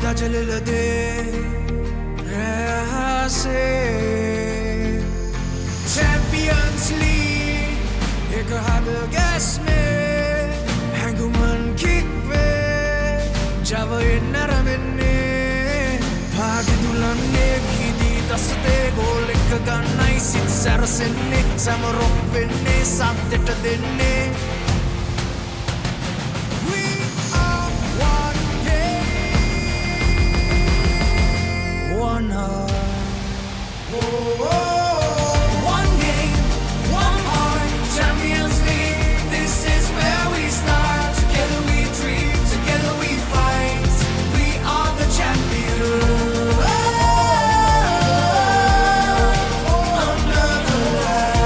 Dajlilade Rahase Champions League Ek hada gas mein Hanguman kick pe Java naramenne Bhagi dulanne bhidi dasde goal ek gannai sit sarasenne samarok wenne saddeta denne one heart. One game, one heart. Champions League, this is where we start. Together we dream, together we fight. We are the champions. Under the light.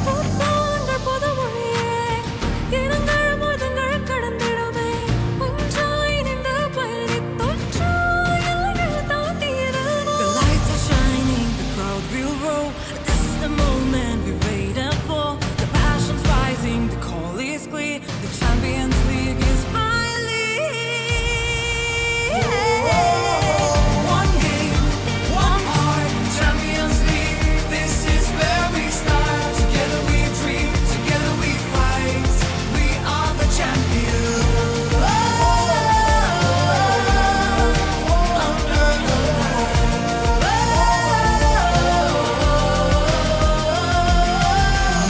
Football under podamuriye irangal mudhangal kadandidame unjain inda payanithu yalgal taathirumo. The lights are shining, the crowd will roar. This is the moment we waited for. The passion's rising, the call is clear. The Champions League is finally One game, one heart. Champions League, this is where we start. Together we dream, together we fight. We are the champions. Under the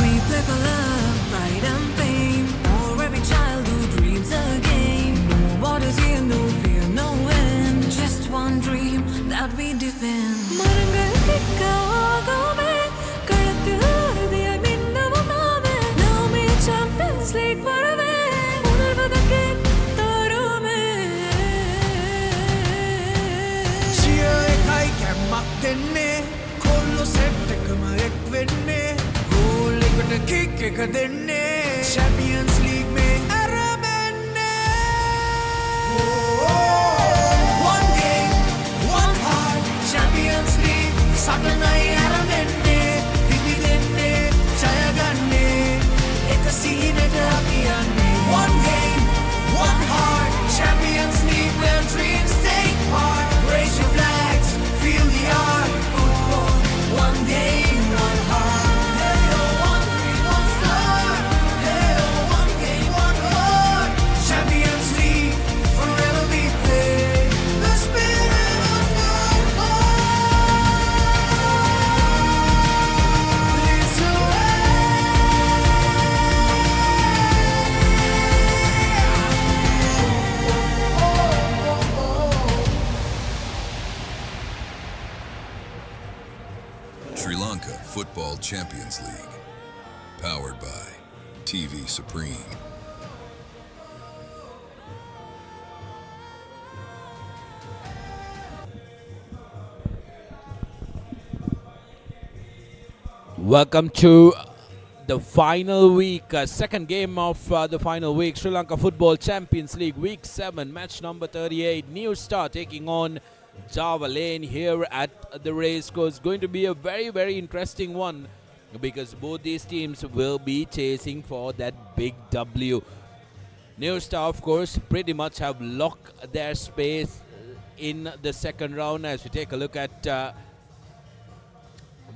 we play for love, pride and pain. For every child who dreams again. No borders here, no fear, no end. Just one dream that we defend. மரங்கள் திக்காகவே களத்தில் உறுதியாய் மின்னவும் நாமே. நாமே Champions League வரவே உணர்வதற்கே தருமே. Cheer ekai kemak denne kollo set ekama ek wenne goal ekata kick එක denne Champions League mein aramenne one game one heart Champions League satanai aramenne didi denne jaya ganne එක සීනට අපි යන්නේ one game one heart Champions League where dreams take part raise your flags feel the art football one game one heart hey oh one dream one star hey oh one game one heart Champions League forever we play the spirit of football leads the way. Sri Lanka Football Champions League. Powered by TV Supreme. Welcome to the final week, second game of the final week, Sri Lanka Football Champions League, Week 7, match number 38. New Star taking on Java Lane here at the racecourse. Going to be a very, very interesting one because both these teams will be chasing for that big W. New Star, of course, pretty much have locked their space in the second round. As we take a look at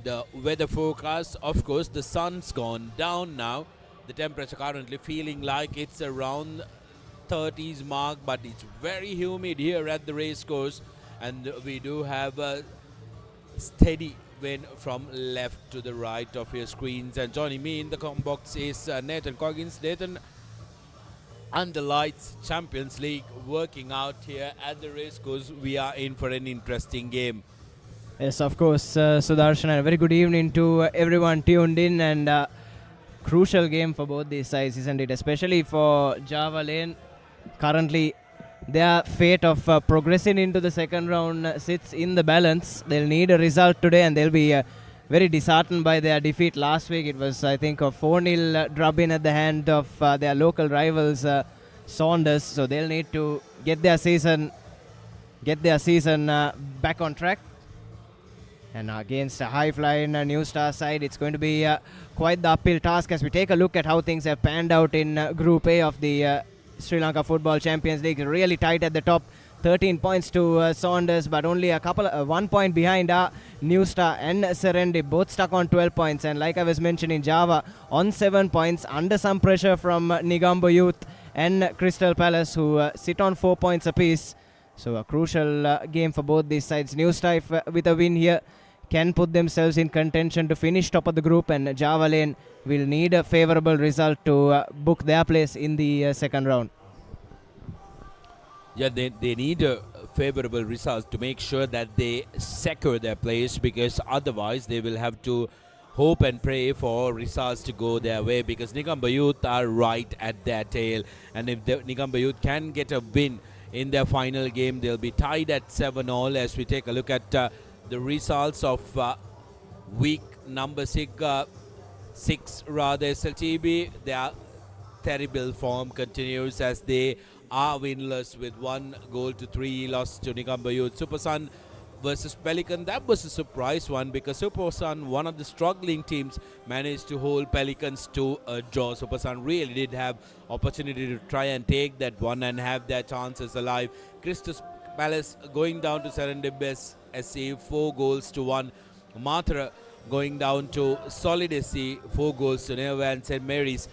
the weather forecast, of course, the sun's gone down now. The temperature currently feeling like it's around 30s mark, but it's very humid here at the racecourse, and we do have a steady wind from left to the right of your screens. And joining me in the box is Nathan Coggins. Nathan, under lights, Champions League working out here at the racecourse. We are in for an interesting game. Yes, of course, Sudarshan. A very good evening to everyone tuned in, and crucial game for both these sides, isn't it? Especially for Java Lane. Currently, their fate of progressing into the second round sits in the balance. They'll need a result today, and they'll be very disheartened by their defeat last week. It was, I think, a 4-0 drubbing at the hand of their local rivals, Saunders. So they'll need to get their season back on track. And against a high-flying New Star side, it's going to be quite the uphill task as we take a look at how things have panned out in Group A of the Sri Lanka Football Champions League. Really tight at the top. 13 points to Saunders, but only 1 point behind New Star and Serendip, both stuck on 12 points. And like I was mentioning, Java on 7 points, under some pressure from Negombo Youth and Crystal Palace, who sit on 4 points apiece. So a crucial game for both these sides. New Star, with a win here, can put themselves in contention to finish top of the group, and Java Lane will need a favourable result to book their place in the second round. Yeah, they need a favorable result to make sure that they secure their place, because otherwise they will have to hope and pray for results to go their way, because Negombo Youth are right at their tail, and if the Negombo Youth can get a win in their final game, they'll be tied at 7-all. As we take a look at the results of week number 6 SLTB, their terrible form continues as they are winless with 1-3 loss to Negombo Youth. Super Sun versus Pelican, that was a surprise one, because Super Sun, one of the struggling teams, managed to hold Pelicans to a draw. Super Sun really did have opportunity to try and take that one and have their chances alive. Crystal Palace going down to Serendip SC 4-1. Matra going down to Solid SC 4-0, and St. Mary's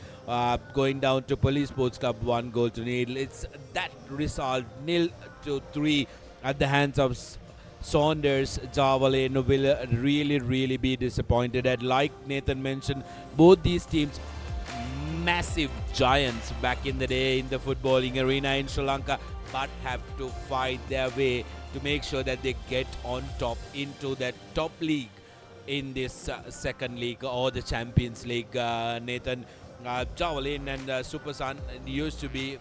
going down to Police Sports Club 1-0. It's that result 0-3 at the hands of Saunders. Java Lane will really be disappointed. And like Nathan mentioned, both these teams massive giants back in the day in the footballing arena in Sri Lanka, but have to fight their way to make sure that they get on top into that top league in this second league or the Champions League. Nathan, Java Lane and Super Sun used to be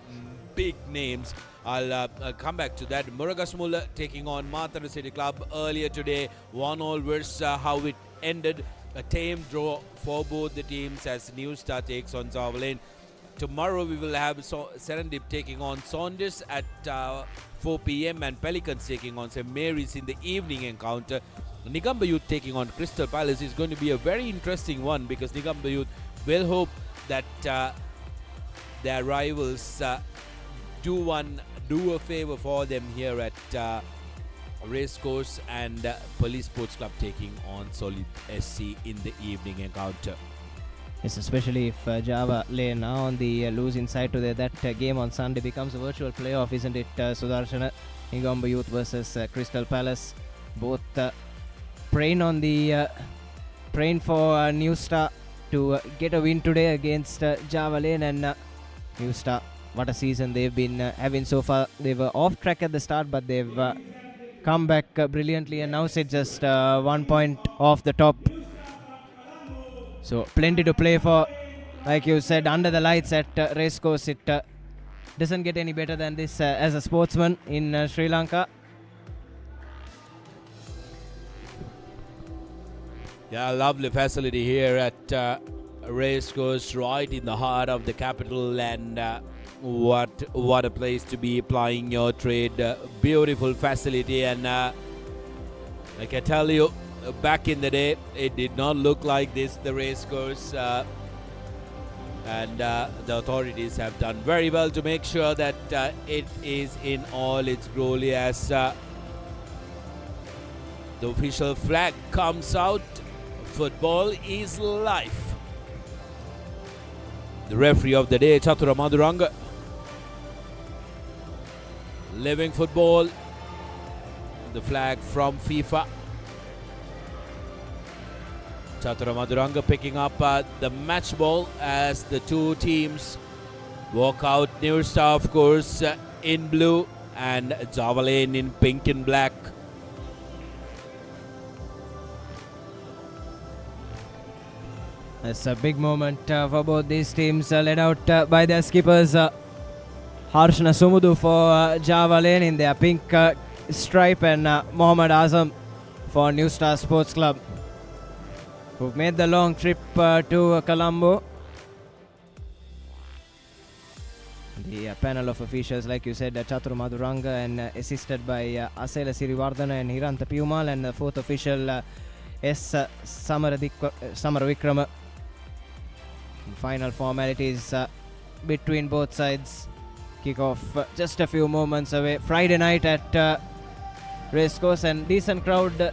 big names. I'll come back to that. Murugasmulla taking on Matara City Club earlier today. 1-all versus how it ended. A tame draw for both the teams as New Star takes on Java Lane. Tomorrow we will have Serendip taking on Saunders at 4 p.m. and Pelicans taking on St. Mary's in the evening encounter. Negombo Youth taking on Crystal Palace is going to be a very interesting one, because Negombo Youth will hope that their rivals do a favor for them here at Racecourse, and Police Sports Club taking on Solid SC in the evening encounter. Yes, especially if Java Lane are on the losing side to that game on Sunday becomes a virtual playoff, isn't it, Sudarshana? Negombo Youth versus Crystal Palace, both praying for New Star to get a win today against Java Lane. And New Star, what a season they've been having so far. They were off track at the start, but they've come back brilliantly and now sit just 1 point off the top. So plenty to play for. Like you said, under the lights at Racecourse, it doesn't get any better than this as a sportsman in Sri Lanka. Yeah, lovely facility here at Racecourse, right in the heart of the capital, and what a place to be applying your trade. Beautiful facility, and I can tell you, back in the day, it did not look like this, the Racecourse, and the authorities have done very well to make sure that it is in all its glory as the official flag comes out. Football is life. The referee of the day, Chatura Madhuranga. Living football. The flag from FIFA. Chatura Madhuranga picking up the match ball as the two teams walk out. New Star, of course, in blue, and Java Lane in pink and black. It's a big moment for both these teams, led out by their skippers Harshana Sumudu for Java Lane in their pink stripe, and Mohammad Azam for New Star Sports Club, who've made the long trip to Colombo. The panel of officials, like you said, Chatur Madhuranga, and assisted by Asela Sirivardhana and Hiranta Piumal, and the fourth official S. Samaravikrama. Final formalities between both sides. Kickoff just a few moments away. Friday night at Racecourse, and decent crowd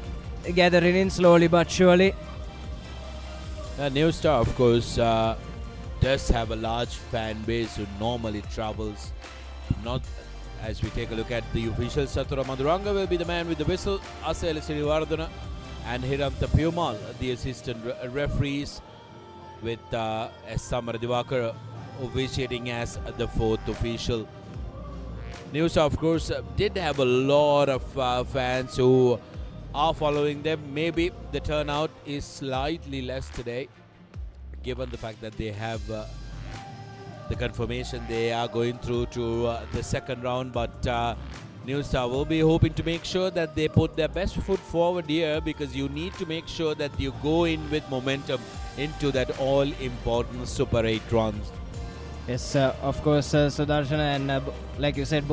gathering in slowly but surely. New Star, of course, does have a large fan base who normally travels. Not as we take a look at the officials, Satura Maduranga will be the man with the whistle, Asel Sirivardhana and Hiranta Pumal, the assistant referees, with S. Samara Divakar officiating as the fourth official. News, of course, did have a lot of fans who are following them. Maybe the turnout is slightly less today, given the fact that they have the confirmation they are going through to the second round. But New Star will be hoping to make sure that they put their best foot forward here, because you need to make sure that you go in with momentum into that all-important Super 8 runs. Yes, of course, Sudarshan, and like you said,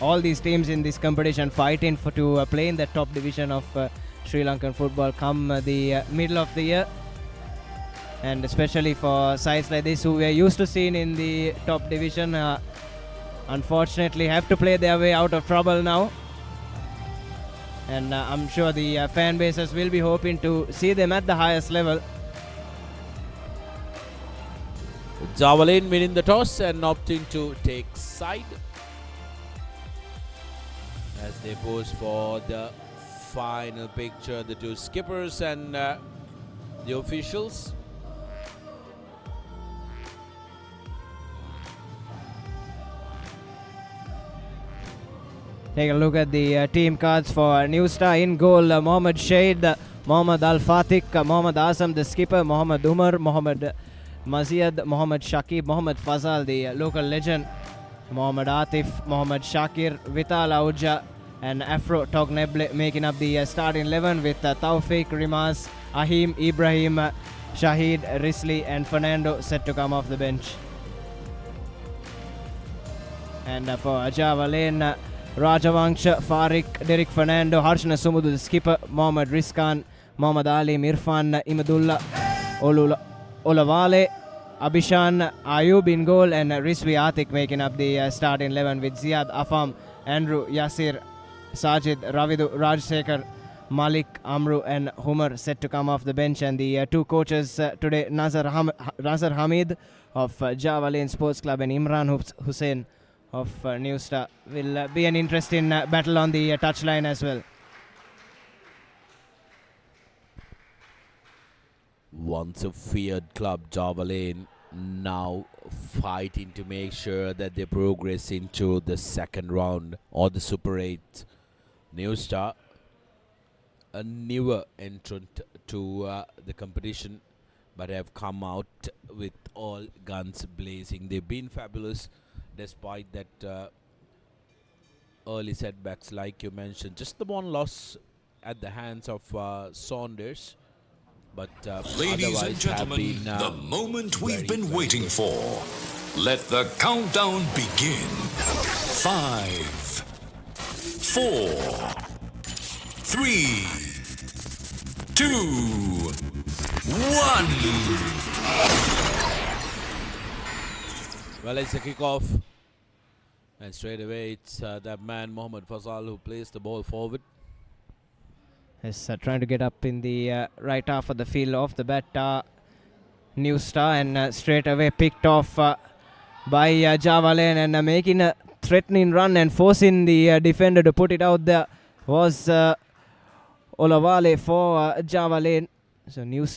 all these teams in this competition fighting to play in the top division of Sri Lankan football come the middle of the year. And especially for sides like this who we are used to seeing in the top division, unfortunately have to play their way out of trouble now. And I'm sure the fan bases will be hoping to see them at the highest level. Javelin winning the toss and opting to take side as they pose for the final picture, the two skippers and the officials. Take a look at the team cards for New Star. In goal, Mohammad Shahid, Mohammad Al Fatih, Mohammad Azam, the skipper, Mohammad Umar, Mohammad Maziyad, Mohammad Shakib, Mohammad Fazal, the local legend, Mohammad Atif, Mohammad Shakir, Vital Auja, and Afro Togneble making up the starting 11, with Tawfiq, Rimas, Ahim, Ibrahim, Shahid, Risli, and Fernando set to come off the bench. And for Java Lane, Rajavangsha, Farik, Derek Fernando, Harshana Sumudu, the skipper, Mohammad Rizkan, Mohammad Ali, Irfan, Imadullah, Olavale, Abishan, Ayub in goal, and Rizvi Atik making up the starting 11, with Ziad Afam, Andrew, Yasir, Sajid, Ravidu, Rajsekhar, Malik, Amru, and Humar set to come off the bench. And the two coaches today, Nazar Hamid of Java Lane Sports Club and Imran Hussain of New Star, will be an interesting battle on the touchline as well. Once a feared club, Java Lane, now fighting to make sure that they progress into the second round or the Super 8. New Star, a newer entrant to the competition, but have come out with all guns blazing. They've been fabulous despite that early setbacks, like you mentioned. Just the one loss at the hands of Saunders. But ladies and gentlemen, the moment we've been waiting for. Let the countdown begin. 5, 4, 3, 2, 1. Well, it's a kickoff, and straight away it's that man Mohammad Fazal who plays the ball forward. Is trying to get up in the right half of the field off the bat, New Star, and straight away picked off by Java Lane, and making a threatening run and forcing the defender to put it out there was Olavale for Java Lane. So New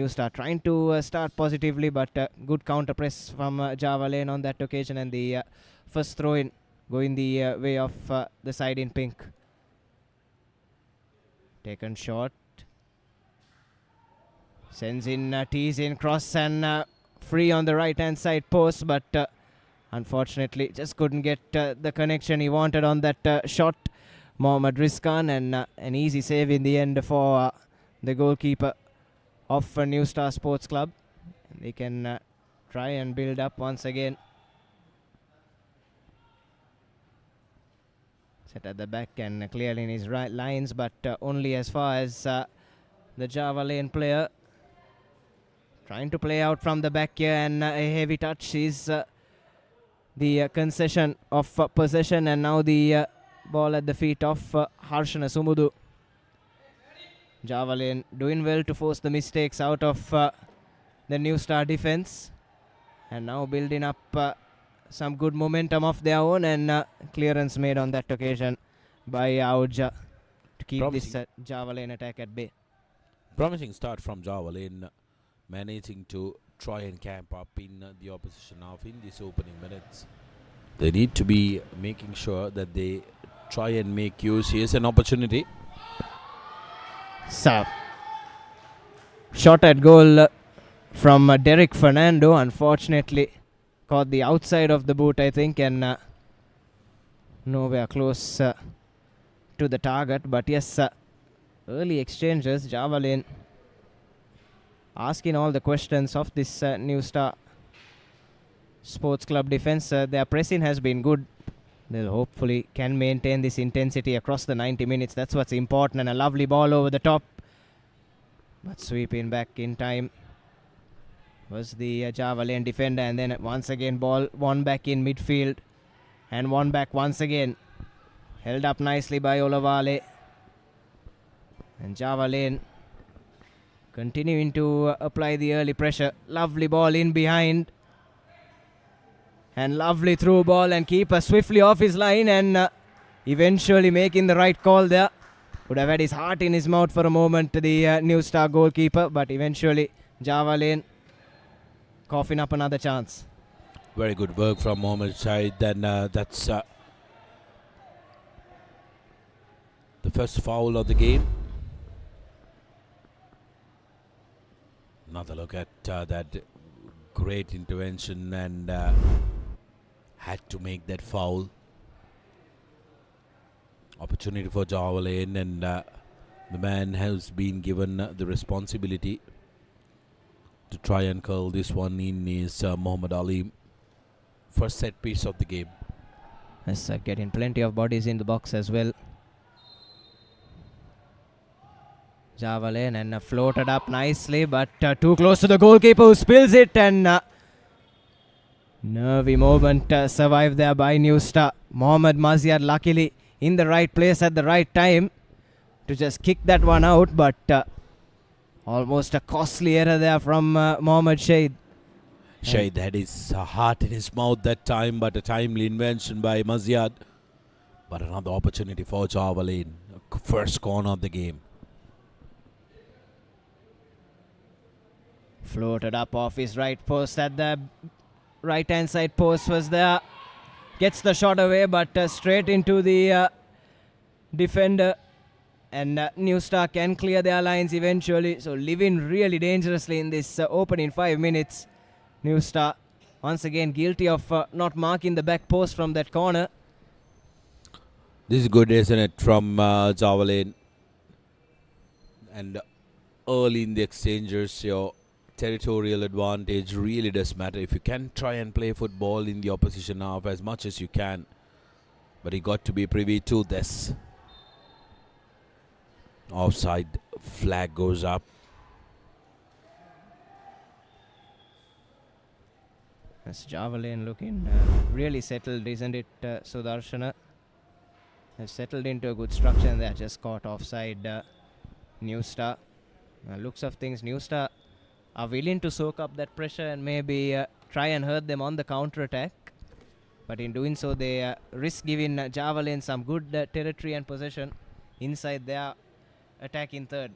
Star trying to start positively, but good counter press from Java Lane on that occasion, and the first throw in going the way of the side in pink. Taken short, sends in, tees in, cross, and free on the right hand side post, but unfortunately just couldn't get the connection he wanted on that shot. Mohammad Rizkan, and an easy save in the end for the goalkeeper of New Star Sports Club. They can try and build up once again. Set at the back and clearly in his right lines, but only as far as the Java Lane player Trying to play out from the back here, and a heavy touch is the concession of possession, and now the ball at the feet of Harshana Sumudu. Javelin doing well to force the mistakes out of the New Star defense, and now building up some good momentum of their own, and clearance made on that occasion by Auja to keep this Javelin attack at bay. Promising start from Javelin, managing to try and camp up in the opposition half in these opening minutes. They need to be making sure that they try and make use. Here's an opportunity. So, shot at goal from Derek Fernando, unfortunately caught the outside of the boot, I think, and nowhere close to the target. But yes, early exchanges, Javelin asking all the questions of this New Star Sports Club defense. Their pressing has been good. They'll hopefully can maintain this intensity across the 90 minutes. That's what's important. And a lovely ball over the top, but sweeping back in time was the Javelin defender. And then once again ball one back in midfield, and one back once again, held up nicely by Olavale. And Javelin continuing to apply the early pressure. Lovely ball in behind, and lovely through ball, and keeper swiftly off his line, and eventually making the right call there. Would have had his heart in his mouth for a moment, the New Star goalkeeper, but eventually Javelin coughing up another chance. Very good work from Mohammad Shahid. Then that's the first foul of the game. Another look at that great intervention, and had to make that foul. Opportunity for Javelin, and the man has been given the responsibility to try and curl this one in is Muhammad Ali. First set piece of the game. Yes, getting plenty of bodies in the box as well. Javelin, and floated up nicely, but too close to the goalkeeper, who spills it, and nervy moment survived there by New Star. Mohammad Maziad luckily in the right place at the right time to just kick that one out, but almost a costly error there from Mohammad Shahid. Shahid had his heart in his mouth that time, but a timely invention by Maziad. But another opportunity for Javelin. First corner of the game. Floated up off his right post, at the right hand side post was there. Gets the shot away, but straight into the defender. And New Star can clear their lines eventually. So living really dangerously in this opening 5 minutes. New Star once again guilty of not marking the back post from that corner. This is good, isn't it, from Javelin? And early in the exchanges, your territorial advantage really does matter. If you can try and play football in the opposition half as much as you can, but you got to be privy to this. Offside flag goes up. As Javelin looking really settled, isn't it, Sudarshana? Has settled into a good structure, and they are just caught offside New Star. Looks of things, New Star are willing to soak up that pressure and maybe try and hurt them on the counter-attack. But in doing so, they risk giving Javelin some good territory and possession inside their attacking third.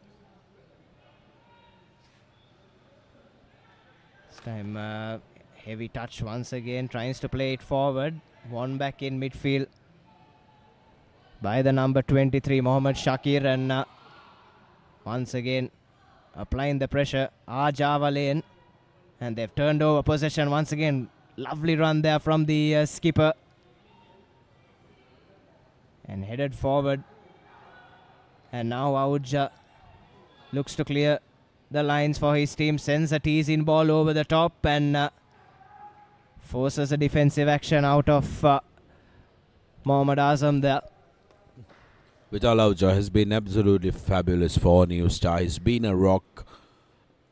This time, heavy touch once again, tries to play it forward. One back in midfield by the number 23, Mohammad Shakir, and once again applying the pressure, Javelin, and they've turned over possession once again. Lovely run there from the skipper, and headed forward. And now Auja looks to clear the lines for his team, sends a teasing ball over the top, and forces a defensive action out of Mohammad Azam there. Vital Auja has been absolutely fabulous for New Star. He's been a rock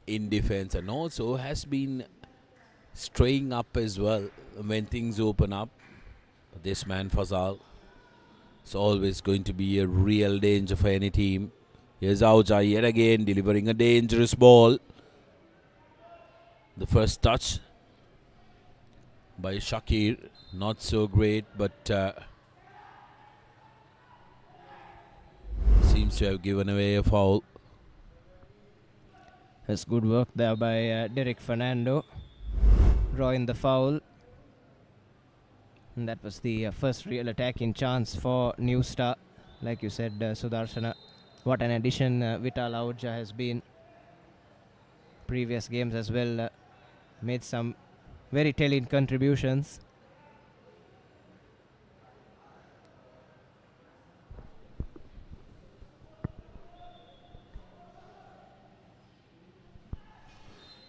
in defense and also has been straying up as well when things open up. This man Fazal is always going to be a real danger for any team. Here's Auja yet again delivering a dangerous ball. The first touch by Shakir, not so great, but seems to have given away a foul. That's good work there by Derek Fernando, drawing the foul. And that was the first real attacking chance for New Star. Like you said, Sudarshana, what an addition Vital Auja has been. Previous games as well, made some very telling contributions.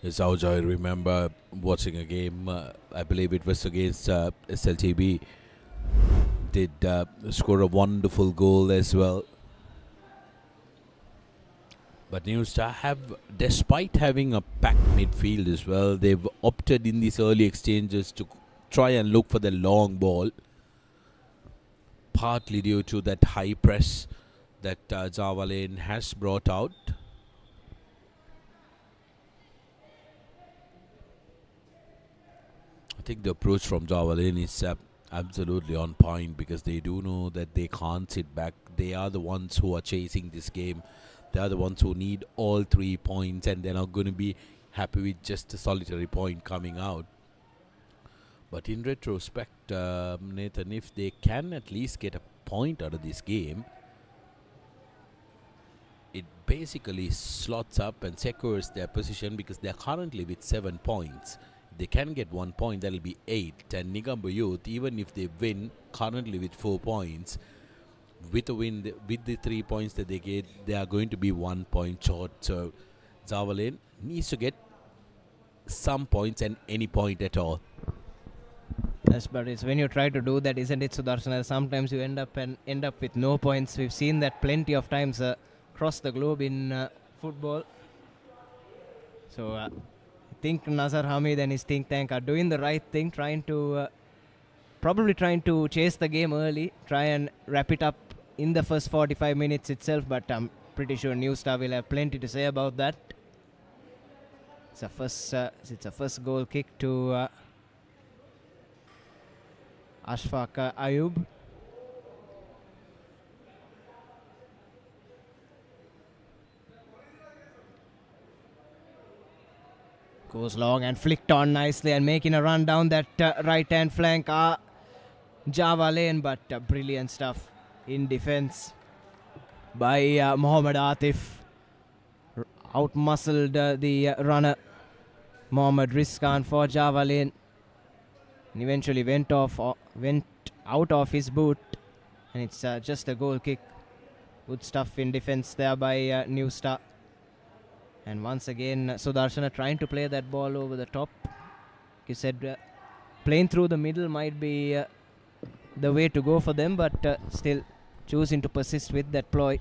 Yes, Auja, I remember watching a game, I believe it was against SLTB, did score a wonderful goal as well. But New Star have, despite having a packed midfield as well, they've opted in these early exchanges to try and look for the long ball, partly due to that high press that Java Lane has brought out. I think the approach from Java Lane is absolutely on point because they do know that they can't sit back. They are the ones who are chasing this game. They are the ones who need all 3 points, and they're not going to be happy with just a solitary point coming out. But in retrospect, Nathan, if they can at least get a point out of this game, it basically slots up and secures their position because they're currently with 7 points. If they can get 1 point, that'll be 8. And Nigambo Youth, even if they win, currently with 4 points, with a win, with the 3 points that they get, they are going to be 1 point short. So Java Lane needs to get some points and any point at all. Yes, but it's when you try to do that, isn't it, Sudarshana? Sometimes you end up with no points. We've seen that plenty of times across the globe in football. So I think Nazar Hamid and his think tank are doing the right thing, probably trying to chase the game early, try and wrap it up in the first 45 minutes itself, but I'm pretty sure New Star will have plenty to say about that. It's a first goal kick to Ashfaq Ayub. Goes long and flicked on nicely and making a run down that right hand flank. Java Lane, but brilliant stuff in defense by Mohammad Atif. Outmuscled the runner Mohammad Rizkan for Java Lane, and eventually went out of his boot, and it's just a goal kick. Good stuff in defense there by New Star. And once again, Sudarshana trying to play that ball over the top. You said playing through the middle might be the way to go for them, but still choosing to persist with that ploy.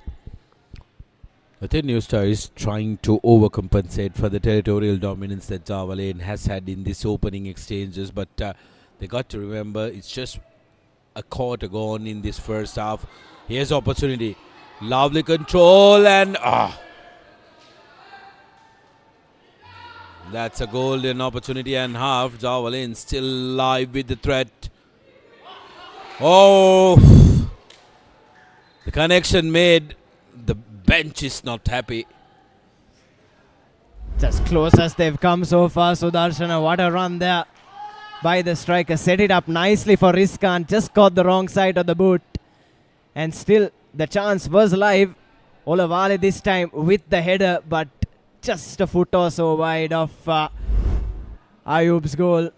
I think New Star is trying to overcompensate for the territorial dominance that Java Lane has had in this opening exchanges, but they got to remember it's just a quarter gone in this first half. Here's opportunity. Lovely control and that's a golden opportunity and half. Java Lane still live with the threat. Oh, the connection made. The bench is not happy. It's as close as they've come so far. Sudarshana, what a run there by the striker. Set it up nicely for Rizkan. Just caught the wrong side of the boot. And still, the chance was live. Olavale this time with the header, but just a foot or so wide of Ayub's goal.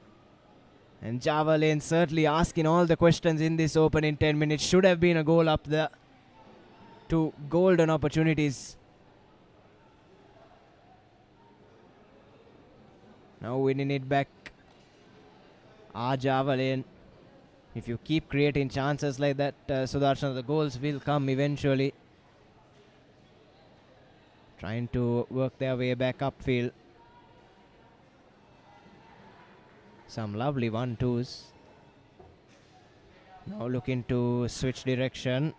And Java Lane certainly asking all the questions in this opening 10 minutes. Should have been a goal up there. 2 golden opportunities. Now winning it back. Java Lane. If you keep creating chances like that, Sudarshana, the goals will come eventually. Trying to work their way back upfield. Some lovely 1-2s. Now looking to switch direction.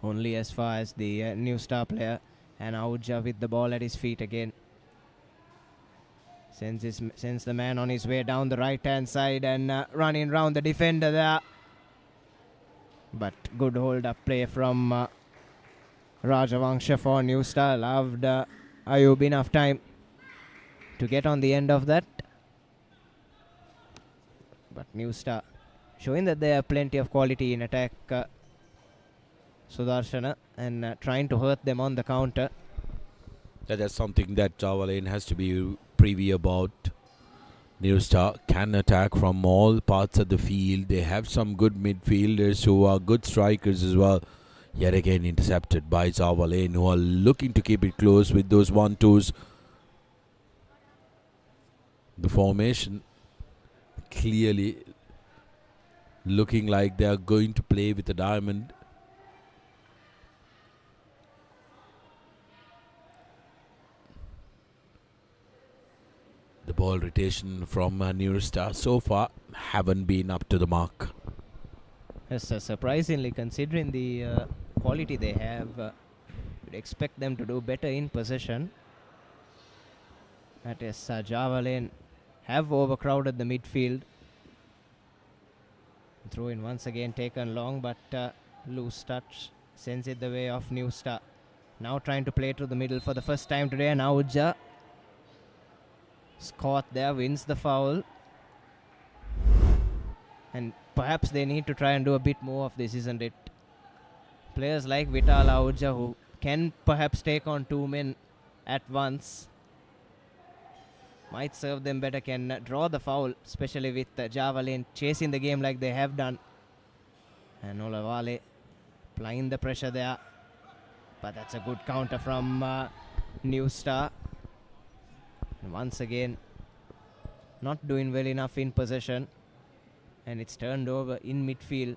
Only as far as the new star player. And Ahuja with the ball at his feet again. Sends the man on his way down the right hand side and running round the defender there. But good hold up play from Rajavangsha for New Star. Loved Ayub enough time to get on the end of that. But New Star showing that they have plenty of quality in attack, Sudarshana, and trying to hurt them on the counter. That's something that Java Lane has to be privy about. New Star can attack from all parts of the field. They have some good midfielders who are good strikers as well. Yet again intercepted by Java Lane, who are looking to keep it close with those 1-2s. The formation clearly looking like they are going to play with a diamond. The ball rotation from New Star so far haven't been up to the mark. Yes, surprisingly, considering the quality they have, you'd expect them to do better in possession. That is, Java Lane have overcrowded the midfield. Throw in once again taken long, but loose touch sends it the way of New Star. Now trying to play to the middle for the first time today, and Ahuja caught there, wins the foul. And perhaps they need to try and do a bit more of this, isn't it? Players like Vital Ahuja, who can perhaps take on two men at once, might serve them better, can draw the foul, especially with Java Lane chasing the game like they have done. And Olavale applying the pressure there. But that's a good counter from New Star. And once again, not doing well enough in possession. And it's turned over in midfield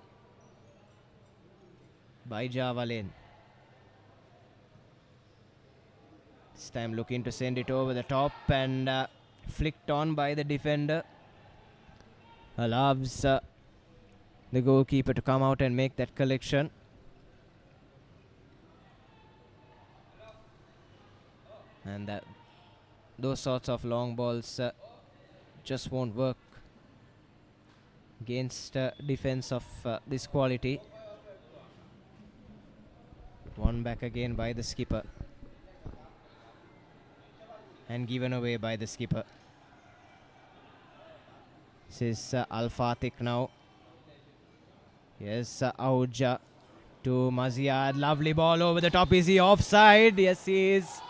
by Java Lane. This time looking to send it over the top and flicked on by the defender. Allows the goalkeeper to come out and make that collection. And those sorts of long balls just won't work against defense of this quality. One back again by the skipper. And given away by the skipper. This is Al-Fatih now. Yes, Ahuja to Maziad. Lovely ball over the top. Is he offside? Yes, he is.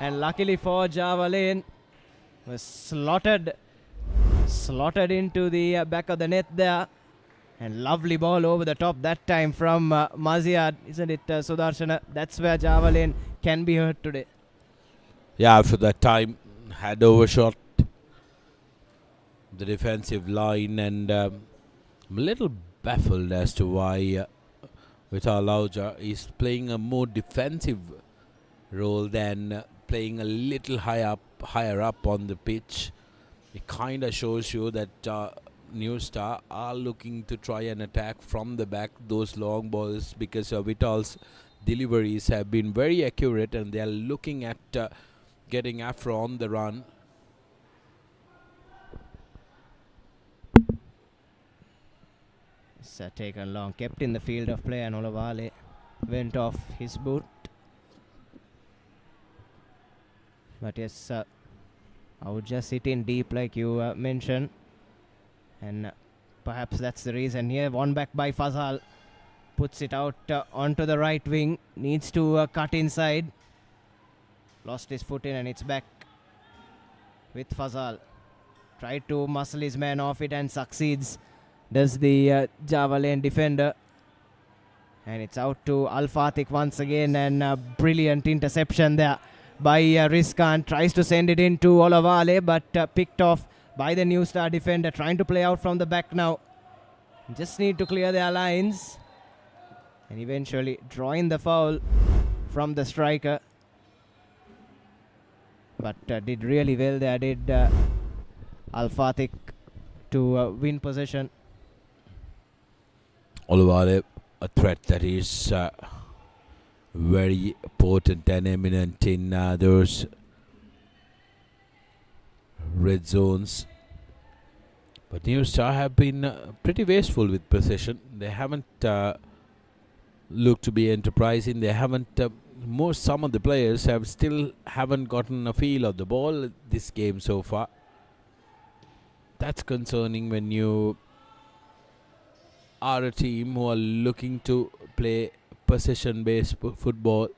And luckily for Java Lane, was slotted into the back of the net there. And lovely ball over the top that time from Maziad. Isn't it, Sudarshana? That's where Java Lane can be hurt today. Yeah, after that time, had overshot the defensive line, and I'm a little baffled as to why Vital Ahuja is playing a more defensive role than playing a little higher up on the pitch. It kind of shows you that New Star are looking to try and attack from the back those long balls, because Vital's deliveries have been very accurate and they are looking at getting Afro on the run. It's taken long, kept in the field of play, and Olavale went off his boot. But yes, Ahuja sitting deep like you mentioned, and perhaps that's the reason here. One back by Fazal, puts it out onto the right wing, needs to cut inside. Lost his foot in and it's back with Fazal. Tried to muscle his man off it and succeeds. Does the Java Lane defender. And it's out to Al-Fatih once again, and a brilliant interception there by Rizkan. Tries to send it into Olavale, but picked off by the New Star defender. Trying to play out from the back now. Just need to clear their lines. And eventually drawing the foul from the striker. But did really well there, did Al Fatih to win possession. Oluvale, a threat that is very potent and eminent in those red zones. But New Star have been pretty wasteful with possession. They haven't looked to be enterprising. They haven't. Some of the players haven't gotten a feel of the ball this game so far. That's concerning when you are a team who are looking to play possession-based football.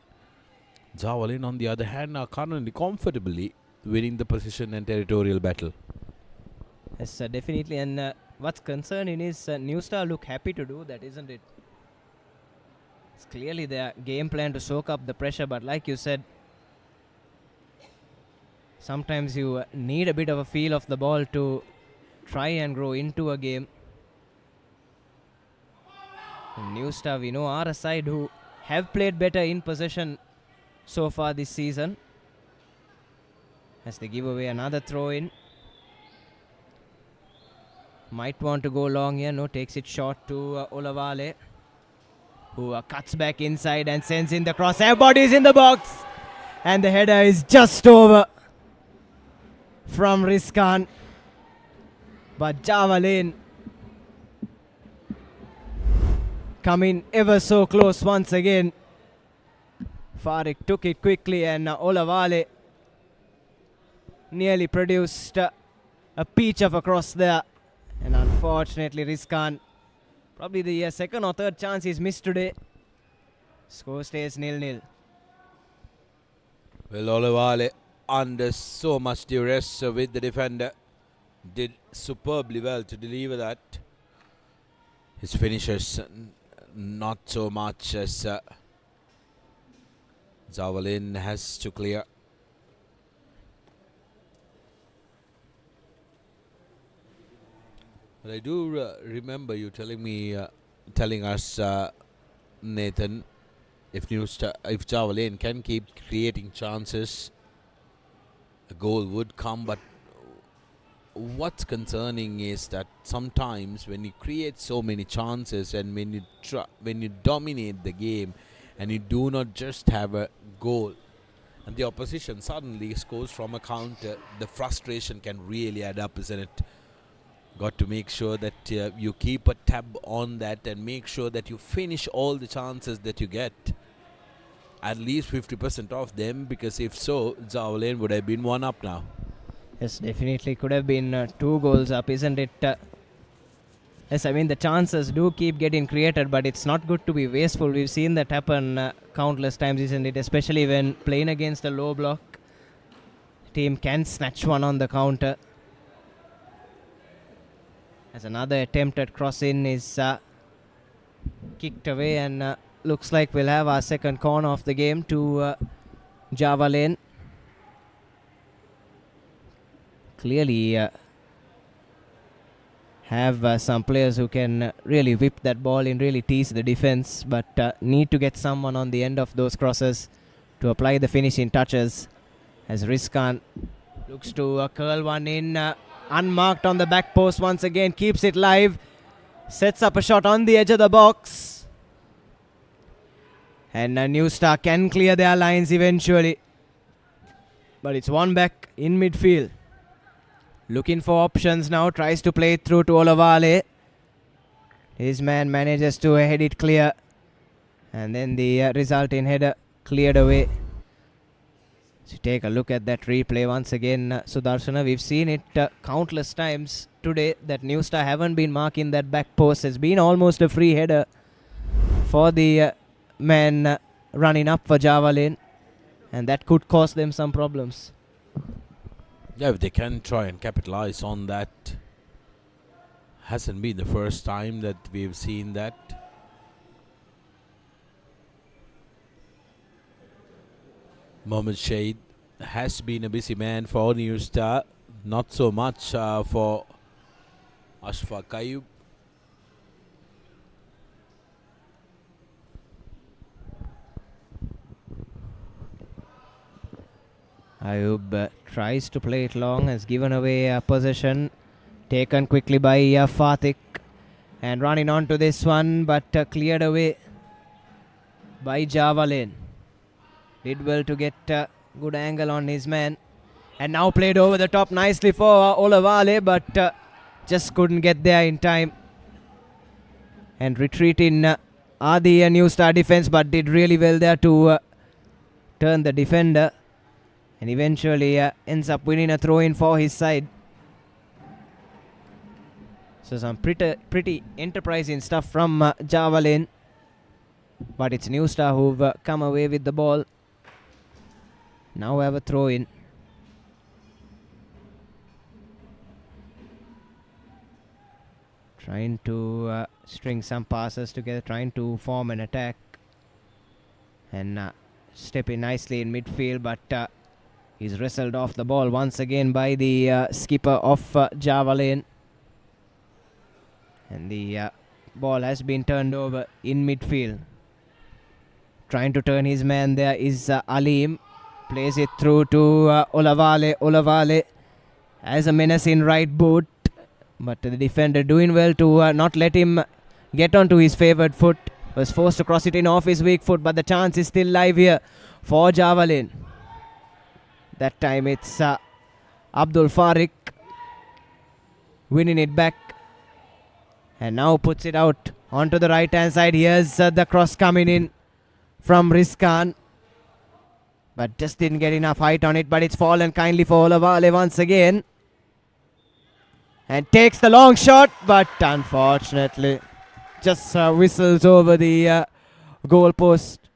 Javelin, on the other hand, are currently comfortably winning the possession and territorial battle. Yes, definitely. And what's concerning is New Star look happy to do that, isn't it? It's clearly their game plan to soak up the pressure, but like you said, sometimes you need a bit of a feel of the ball to try and grow into a game. And New Star, we know, are a side who have played better in possession so far this season. As they give away another throw in. Might want to go long here. No, takes it short to Olavale, who cuts back inside and sends in the cross. Everybody's in the box. And the header is just over from Rizkan. But Javelin coming ever so close once again. Farik took it quickly and Olavale nearly produced a peach of a cross there. And unfortunately Rizkan, probably the second or third chance he's missed today. Score stays 0-0. Well, Olavale under so much duress with the defender did superbly well to deliver that. His finishers not so much as Javelin has to clear. But I do remember you telling us, Nathan, if Javelin can keep creating chances, a goal would come. But what's concerning is that sometimes when you create so many chances and when you dominate the game and you do not just have a goal and the opposition suddenly scores from a counter, the frustration can really add up, isn't it? Got to make sure that you keep a tab on that and make sure that you finish all the chances that you get. At least 50% of them, because if so, Javelin would have been one up now. Yes, definitely could have been 2 goals up, isn't it? Yes, I mean the chances do keep getting created, but it's not good to be wasteful. We've seen that happen countless times, isn't it? Especially when playing against a low block team can snatch one on the counter. As another attempt at cross-in is kicked away, and looks like we'll have our second corner of the game to Javelin. Clearly have some players who can really whip that ball in, really tease the defense, but need to get someone on the end of those crosses to apply the finishing touches. As Rizkan looks to curl one in, unmarked on the back post once again, keeps it live, sets up a shot on the edge of the box, and New Star can clear their lines eventually, but it's one back in midfield. Looking for options now, tries to play it through to Olavale. His man manages to head it clear, and then the resulting header cleared away. So take a look at that replay once again, Sudarshana. We've seen it countless times today that New Star haven't been marking that back post. It's been almost a free header for the man running up for Javelin, and that could cause them some problems. Yeah, if they can try and capitalize on that. Hasn't been the first time that we've seen that. Mohamed Shahid has been a busy man for New Star. Not so much for Ashfaq Ayub. Ayub tries to play it long, has given away possession, taken quickly by Fatik, and running on to this one, but cleared away by Javalin. Did well to get a good angle on his man, and now played over the top nicely for Olavale, but just couldn't get there in time. And retreat in Adi New Star defense, but did really well there to turn the defender, and eventually ends up winning a throw-in for his side. So some pretty enterprising stuff from Javalin, but it's New Star who've come away with the ball. Now have a throw-in. Trying to string some passes together, trying to form an attack, and step in nicely in midfield, but he's wrestled off the ball once again by the skipper of Javalin, and the ball has been turned over in midfield. Trying to turn his man there is Alim, plays it through to Olavale. Olavale has a menacing right boot, but the defender doing well to not let him get onto his favoured foot. Was forced to cross it in off his weak foot, but the chance is still live here for Javalin. That time it's Abdul Farik winning it back, and now puts it out onto the right hand side. Here's the cross coming in from Rizkan, but just didn't get enough height on it, but it's fallen kindly for Olavale once again, and takes the long shot, but unfortunately just whistles over the goal post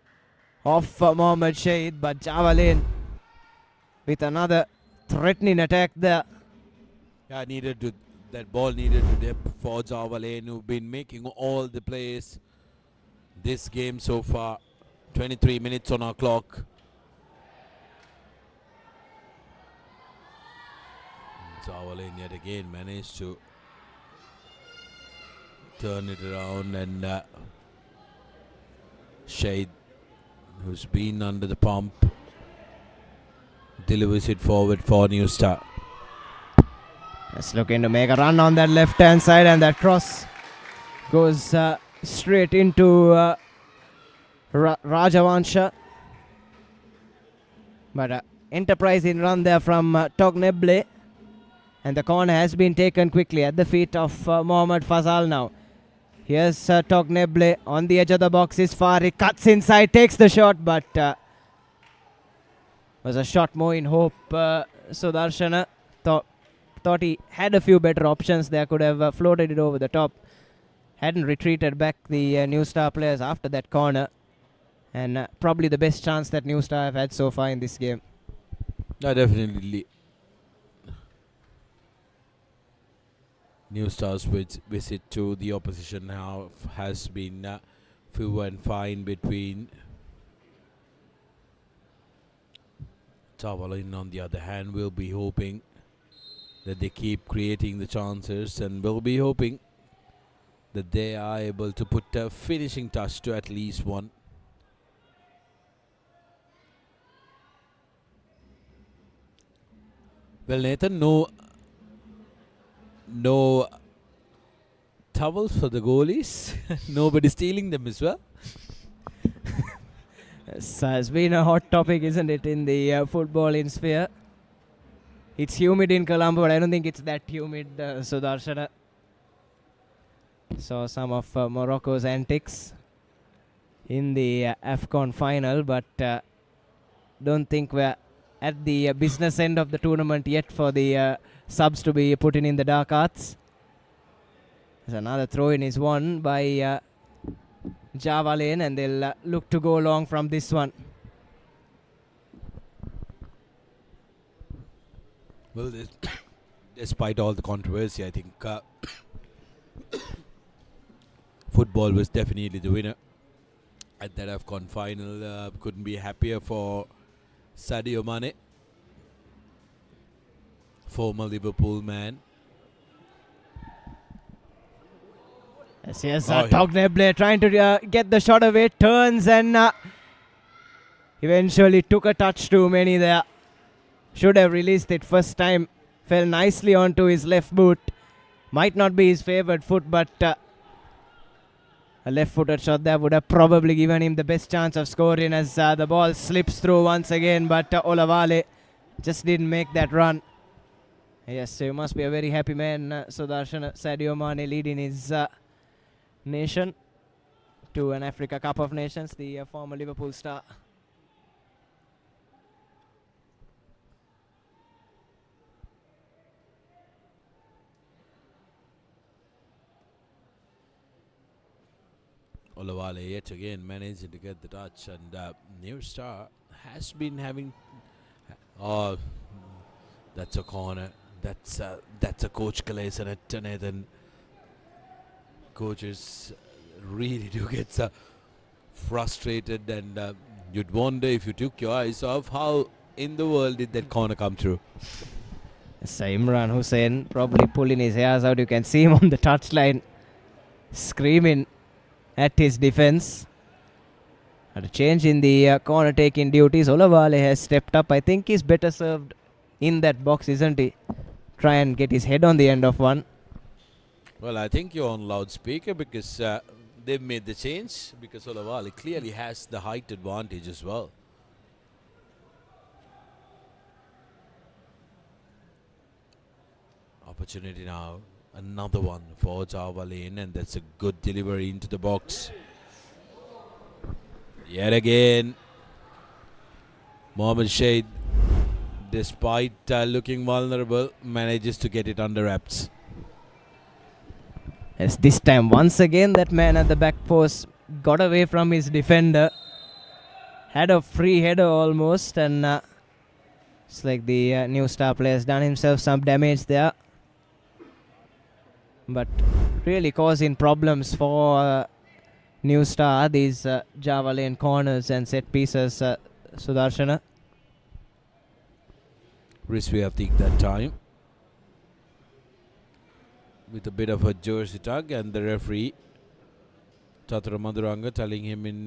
of Mohammad Shahid. But Javalin with another threatening attack there. Yeah, that ball needed to dip for Javalin, who've been making all the plays this game so far. 23 minutes on our clock. Javalin yet again managed to turn it around, and Shahid, who's been under the pump, delivers it forward for New Star. Just looking to make a run on that left hand side, and that cross goes straight into Rajavansha. But enterprising run there from Togneble, and the corner has been taken quickly at the feet of Mohammad Fazal now. Here's Togneble on the edge of the box. Is Farik, cuts inside, takes the shot, but was a shot more in hope. Sudarshana thought he had a few better options there, could have floated it over the top. Hadn't retreated back the New Star players after that corner, and probably the best chance that New Star have had so far in this game. Yeah, definitely. New Star's visit to the opposition now has been few and fine between. Javalin, on the other hand, will be hoping that they keep creating the chances, and will be hoping that they are able to put a finishing touch to at least one. Well, Nathan, no towels for the goalies. Nobody stealing them as well. This has been a hot topic, isn't it, in the footballing sphere? It's humid in Colombo, but I don't think it's that humid, Sudarshana. Saw some of Morocco's antics in the AFCON final, but don't think we're at the business end of the tournament yet for the subs to be put in the dark arts. There's another throw in is won by Javalin, and they'll look to go long from this one. Well, despite all the controversy, I think football was definitely the winner at that AFCON final. Couldn't be happier for Sadio Mane, former Liverpool man. Yes, Togneble trying to get the shot away, turns and eventually took a touch too many there. Should have released it first time. Fell nicely onto his left boot. Might not be his favored foot, but a left-footed shot there would have probably given him the best chance of scoring as the ball slips through once again. But Olavale just didn't make that run. Yes, so you must be a very happy man, Sudarshan. Sadio Mane leading his nation to an Africa Cup of Nations, the former Liverpool star. Olavale yet again managing to get the touch, and New Star has been having. Oh, that's a corner. That's a coach Calais and it, Nathan. Coaches really do get frustrated, and you'd wonder if you took your eyes off, how in the world did that corner come through? Imran Hussain probably pulling his hairs out. You can see him on the touchline screaming at his defense. At a change in the corner taking duties, Olavale has stepped up. I think he's better served in that box, isn't he? Try and get his head on the end of one. Well, I think you're on loudspeaker because they've made the change, because Olavale clearly has the height advantage as well. Opportunity now. Another one for Java Lane, and that's a good delivery into the box. Yet again, Mohamed Shade, despite looking vulnerable, manages to get it under wraps. As this time, once again, that man at the back post got away from his defender. Had a free header almost, and it's like the New Star player has done himself some damage there. But really causing problems for New Star, these Java Lane corners and set pieces, Sudarshana. Rizvi Atik that time, with a bit of a jersey tug, and the referee Chatura Maduranga telling him in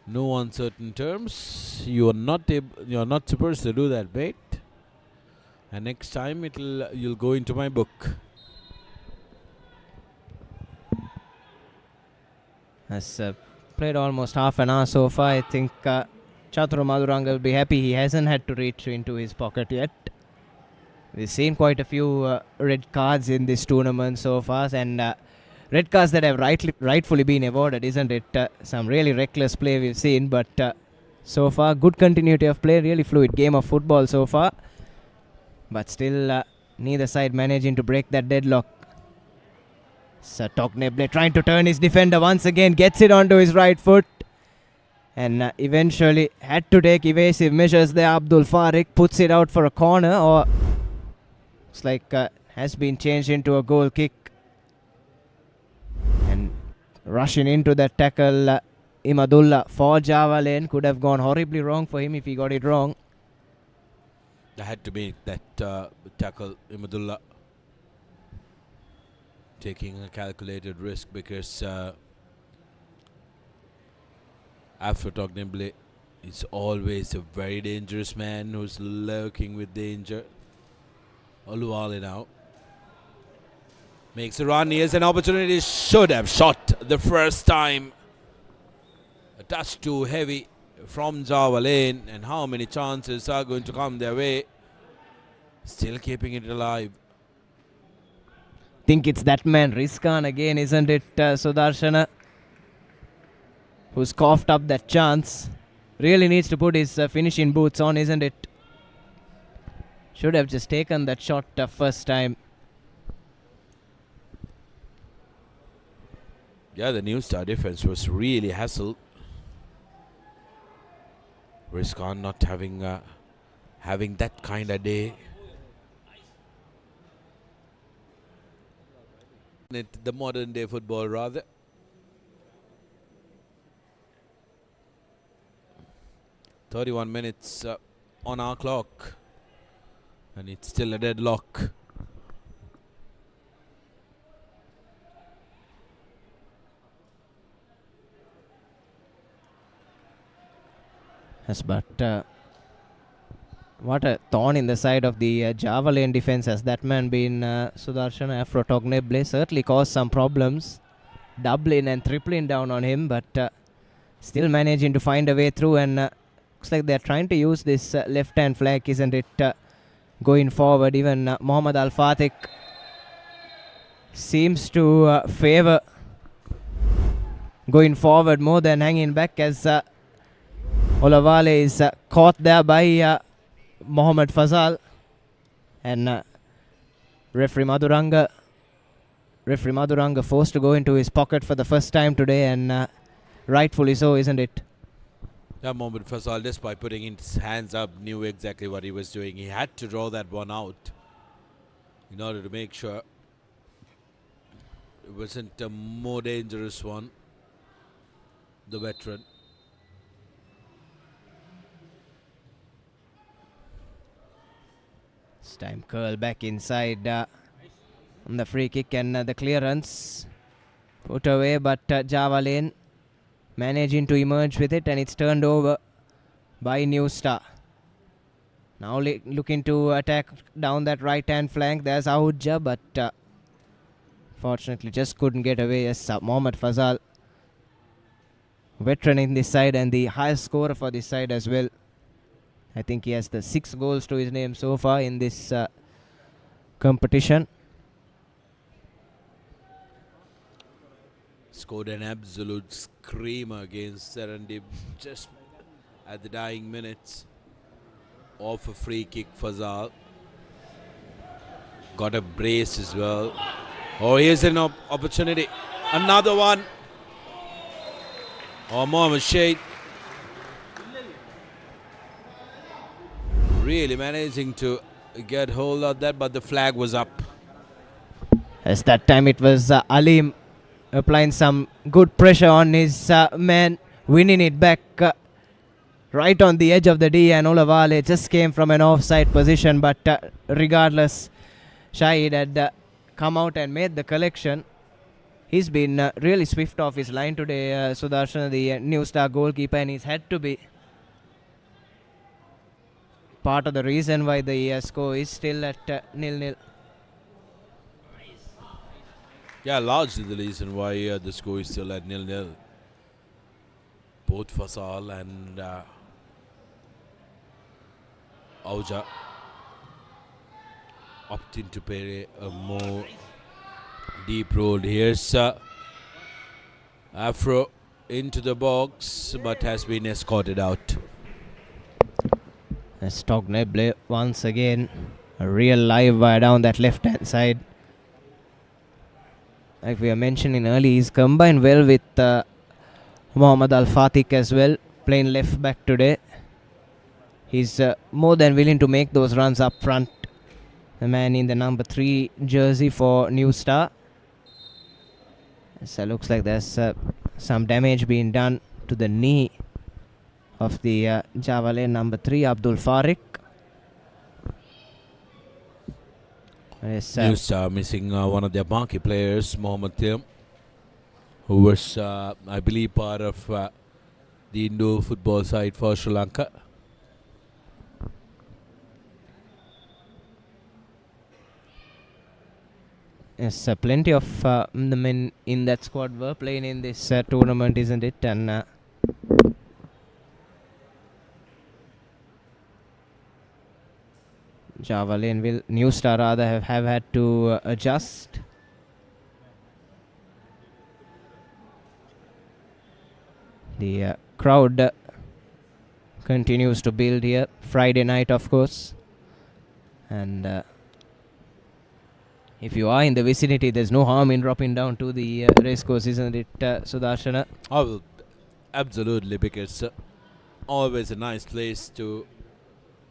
no uncertain terms, you are not supposed to do that, mate. And next time you'll go into my book. Has played almost half an hour so far. I think Chatura Maduranga will be happy he hasn't had to reach into his pocket yet. We've seen quite a few red cards in this tournament so far, and red cards that have rightfully been awarded, isn't it? Some really reckless play we've seen, but so far good continuity of play, really fluid game of football so far. But still neither side managing to break that deadlock. Togneble trying to turn his defender once again, gets it onto his right foot, and eventually had to take evasive measures there. Abdul Farik puts it out for a corner, or looks like has been changed into a goal kick. And rushing into that tackle, Imadullah for Java Lane. Could have gone horribly wrong for him if he got it wrong. I had to make that tackle, Imadullah, taking a calculated risk, because after Togneble, it's always a very dangerous man who's lurking with danger. Oluwale now makes a run. Here's an opportunity. Should have shot the first time. A touch too heavy from Java Lane, and how many chances are going to come their way? Still keeping it alive. Think it's that man Rizkan again, isn't it, Sudarshana, who's coughed up that chance. Really needs to put his finishing boots on, isn't it? Should have just taken that shot first time. Yeah, the New Star defense was really hassled. Rizkan not having that kind of day. The modern day football, rather. "31 minutes on our clock, and it's still a deadlock." Yes, but What a thorn in the side of the Java lane defense has that man been. Sudarshan Afrotogneble certainly caused some problems, doubling and tripling down on him, but still managing to find a way through, and looks like they're trying to use this left hand flank, isn't it, going forward. Even Mohammad Al Fatih seems to favor going forward more than hanging back, as Olavale is caught there by Mohammad Fazal, and referee Maduranga forced to go into his pocket for the first time today, and rightfully so, isn't it? Yeah, Mohammad Fazal, just by putting his hands up, knew exactly what he was doing. He had to draw that one out in order to make sure it wasn't a more dangerous one. The veteran. This time curl back inside on the free kick, and the clearance put away, but Java Lane managing to emerge with it, and it's turned over by New Star. Now looking to attack down that right hand flank. There's Ahudja, but fortunately just couldn't get away. Yes, Mohammad Fazal, veteran in this side and the highest scorer for this side as well. I think he has the 6 goals to his name so far in this competition. Scored an absolute screamer against Serendip just at the dying minutes. Off a free kick, Fazal. Got a brace as well. Oh, here's an opportunity. Another one. Oh, Mohammad Shade. Really managing to get hold of that, but the flag was up. As that time it was Alim applying some good pressure on his man, winning it back right on the edge of the D, and Olavale just came from an offside position, but regardless, Shahid had come out and made the collection. He's been really swift off his line today, Sudarshan, the New Star goalkeeper, and he's had to be part of the reason why the score is still at 0-0. Yeah, largely the reason why the score is still at 0-0. Both Fasal and Auja opting to play a more deep road. Here's Afro into the box, but has been escorted out. Stogneble once again, a real live wire down that left hand side. Like we were mentioning earlier, he's combined well with Mohammad Al Fatih as well, playing left back today. He's more than willing to make those runs up front. The man in the number 3 jersey for New Star. So looks like there's some damage being done to the knee of the Java Lane number 3, Abdul Farik. New Star missing one of their marquee players, Mohammad Tim, who was, I believe, part of the indoor football side for Sri Lanka. Yes, plenty of the men in that squad were playing in this tournament, isn't it? And Java Lane will, New Star rather, have had to adjust. The crowd continues to build here. Friday night, of course. And if you are in the vicinity, there's no harm in dropping down to the racecourse, isn't it, Sudarshana? Oh, well, absolutely, because always a nice place to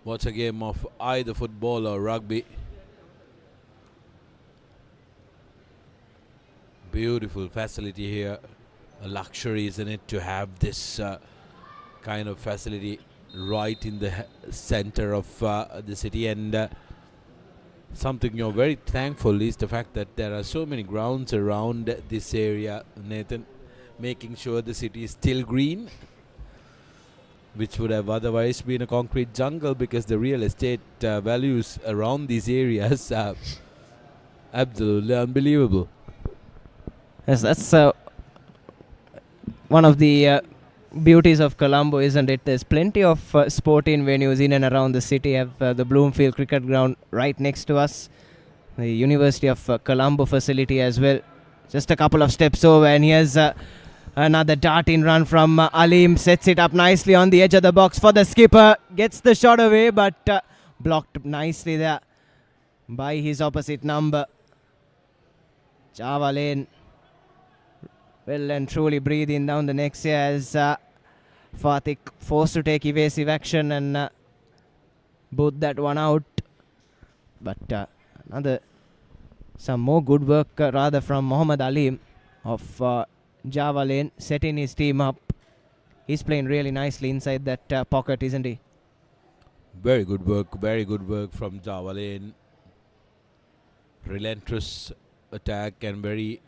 watch a game of either football or rugby. Beautiful facility here. A luxury, isn't it, to have this kind of facility right in the center of the city. And something you're very thankful is the fact that there are so many grounds around this area, Nathan, making sure the city is still green. which would have otherwise been a concrete jungle because the real estate values around these areas are absolutely unbelievable. Yes, that's one of the beauties of Colombo, isn't it? There's plenty of sporting venues in and around the city. Have the Bloomfield Cricket Ground right next to us, the University of Colombo facility as well. Just a couple of steps over, and here's another darting run from Alim. Sets it up nicely on the edge of the box for the skipper. Gets the shot away, but blocked nicely there by his opposite number. Java Lane well and truly breathing down the necks here as Fatik forced to take evasive action and boot that one out. But some more good work rather from Mohammad Alim of Java Lane, setting his team up. He's playing really nicely inside that pocket, isn't he? Very good work from Java Lane. Relentless attack and very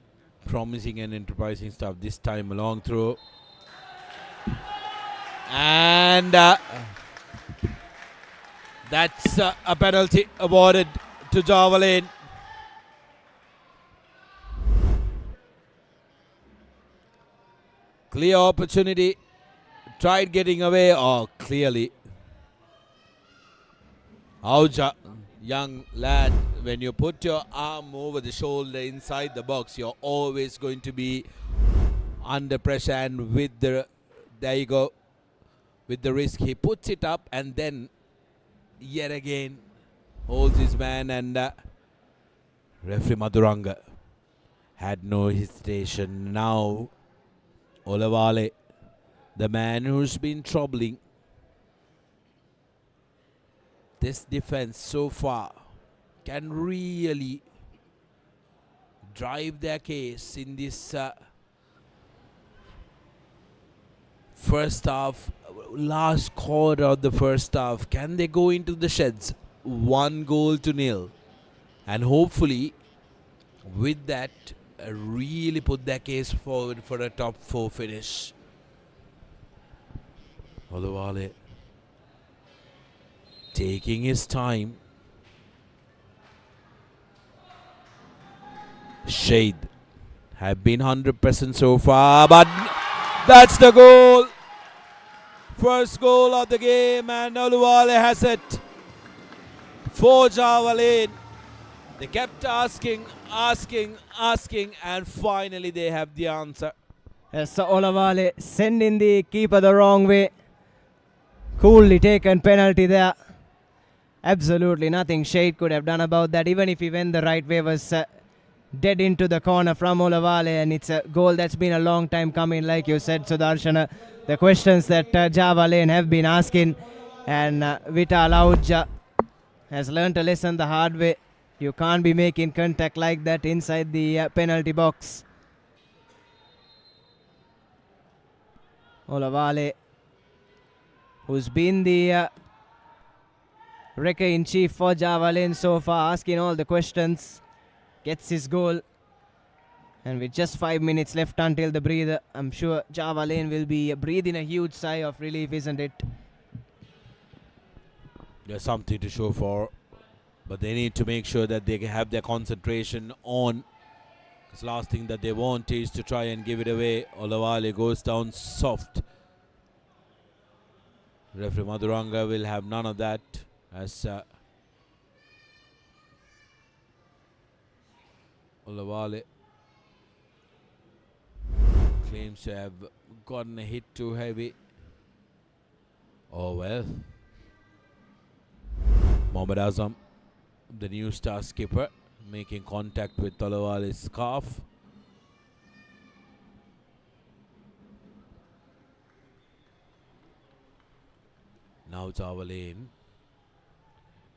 promising and enterprising stuff this time. A long throw. And that's a penalty awarded to Java Lane. Clear opportunity. Tried getting away. Oh, clearly. Auja, young lad, when you put your arm over the shoulder inside the box, you're always going to be under pressure, and with the, there you go, with the risk, he puts it up and then yet again holds his man, and referee Madhuranga had no hesitation. Now Olavale, the man who's been troubling this defense so far, can really drive their case in this first half, last quarter of the first half. Can they go into the sheds 1-0, and hopefully with that really put their case forward for a top 4 finish? Olavale taking his time. Shade have been 100% so far, but that's the goal. First goal of the game, and Olavale has it for Java Lane. They kept asking, and finally they have the answer. Yes, so Olavale sending the keeper the wrong way. Coolly taken penalty there. Absolutely nothing Shade could have done about that. Even if he went the right way, was dead into the corner from Olavale, and it's a goal that's been a long time coming, like you said, Sudarshana. The questions that Java Lane have been asking, and Vital Auja has learnt a lesson the hard way. You can't be making contact like that inside the penalty box. Olavale, who's been the wrecker-in-chief for Java Lane so far, asking all the questions, gets his goal. And with just 5 minutes left until the breather, I'm sure Java Lane will be breathing a huge sigh of relief, isn't it? There's something to show for, but they need to make sure that they have their concentration on, because last thing that they want is to try and give it away. Olavale goes down soft. Referee Madhuranga will have none of that, as Olavale claims to have gotten a hit too heavy. Oh well. Mohammad Azam, the new star skipper, making contact with Olavale's scarf. Now Java Lane,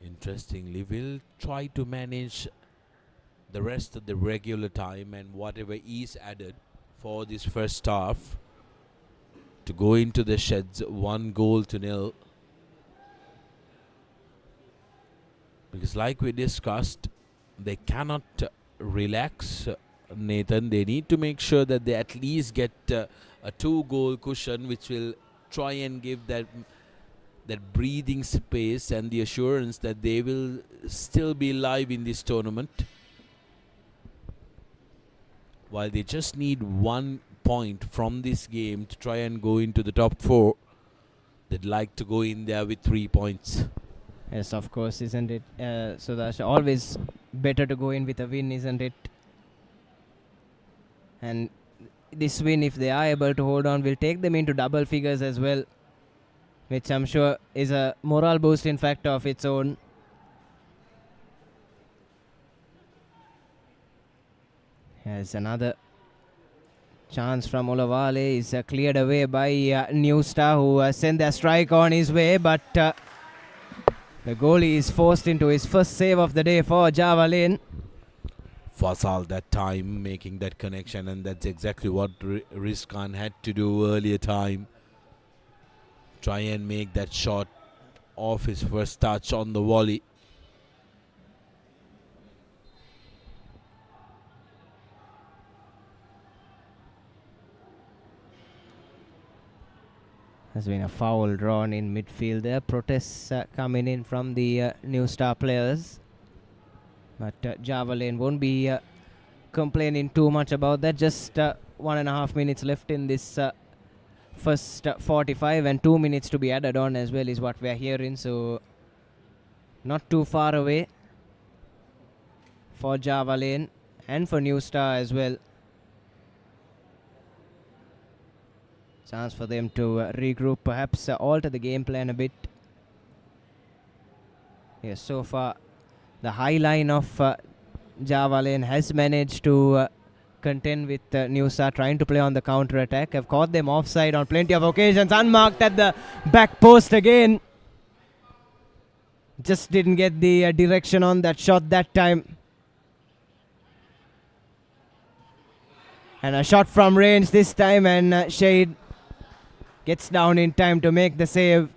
interestingly, will try to manage the rest of the regular time and whatever is added for this first half to go into the sheds 1-0. Because like we discussed, they cannot relax, Nathan. They need to make sure that they at least get a 2-goal cushion, which will try and give that breathing space and the assurance that they will still be live in this tournament. While they just need 1 point from this game to try and go into the top 4, they'd like to go in there with 3 points. Yes, of course, isn't it? So that's always better to go in with a win, isn't it? And this win, if they are able to hold on, will take them into double figures as well, which I'm sure is a morale boosting factor of its own. Here's another chance from Olavale. Is cleared away by New Star, who sent their strike on his way, but the goalie is forced into his first save of the day for Java Lane. Fasal that time making that connection, and that's exactly what Rizkan had to do earlier time. Try and make that shot off his first touch on the volley. Has been a foul drawn in midfield there. Protests coming in from the New Star players. But Java Lane won't be complaining too much about that. Just 1.5 minutes left in this first 45, and 2 minutes to be added on as well is what we are hearing. So not too far away for Java Lane and for New Star as well. Chance for them to regroup, perhaps alter the game plan a bit. Yes, so far the high line of Java Lane has managed to contend with New Star, trying to play on the counter attack. Have caught them offside on plenty of occasions. Unmarked at the back post again. Just didn't get the direction on that shot that time. And a shot from range this time, and Shade gets down in time to make the save.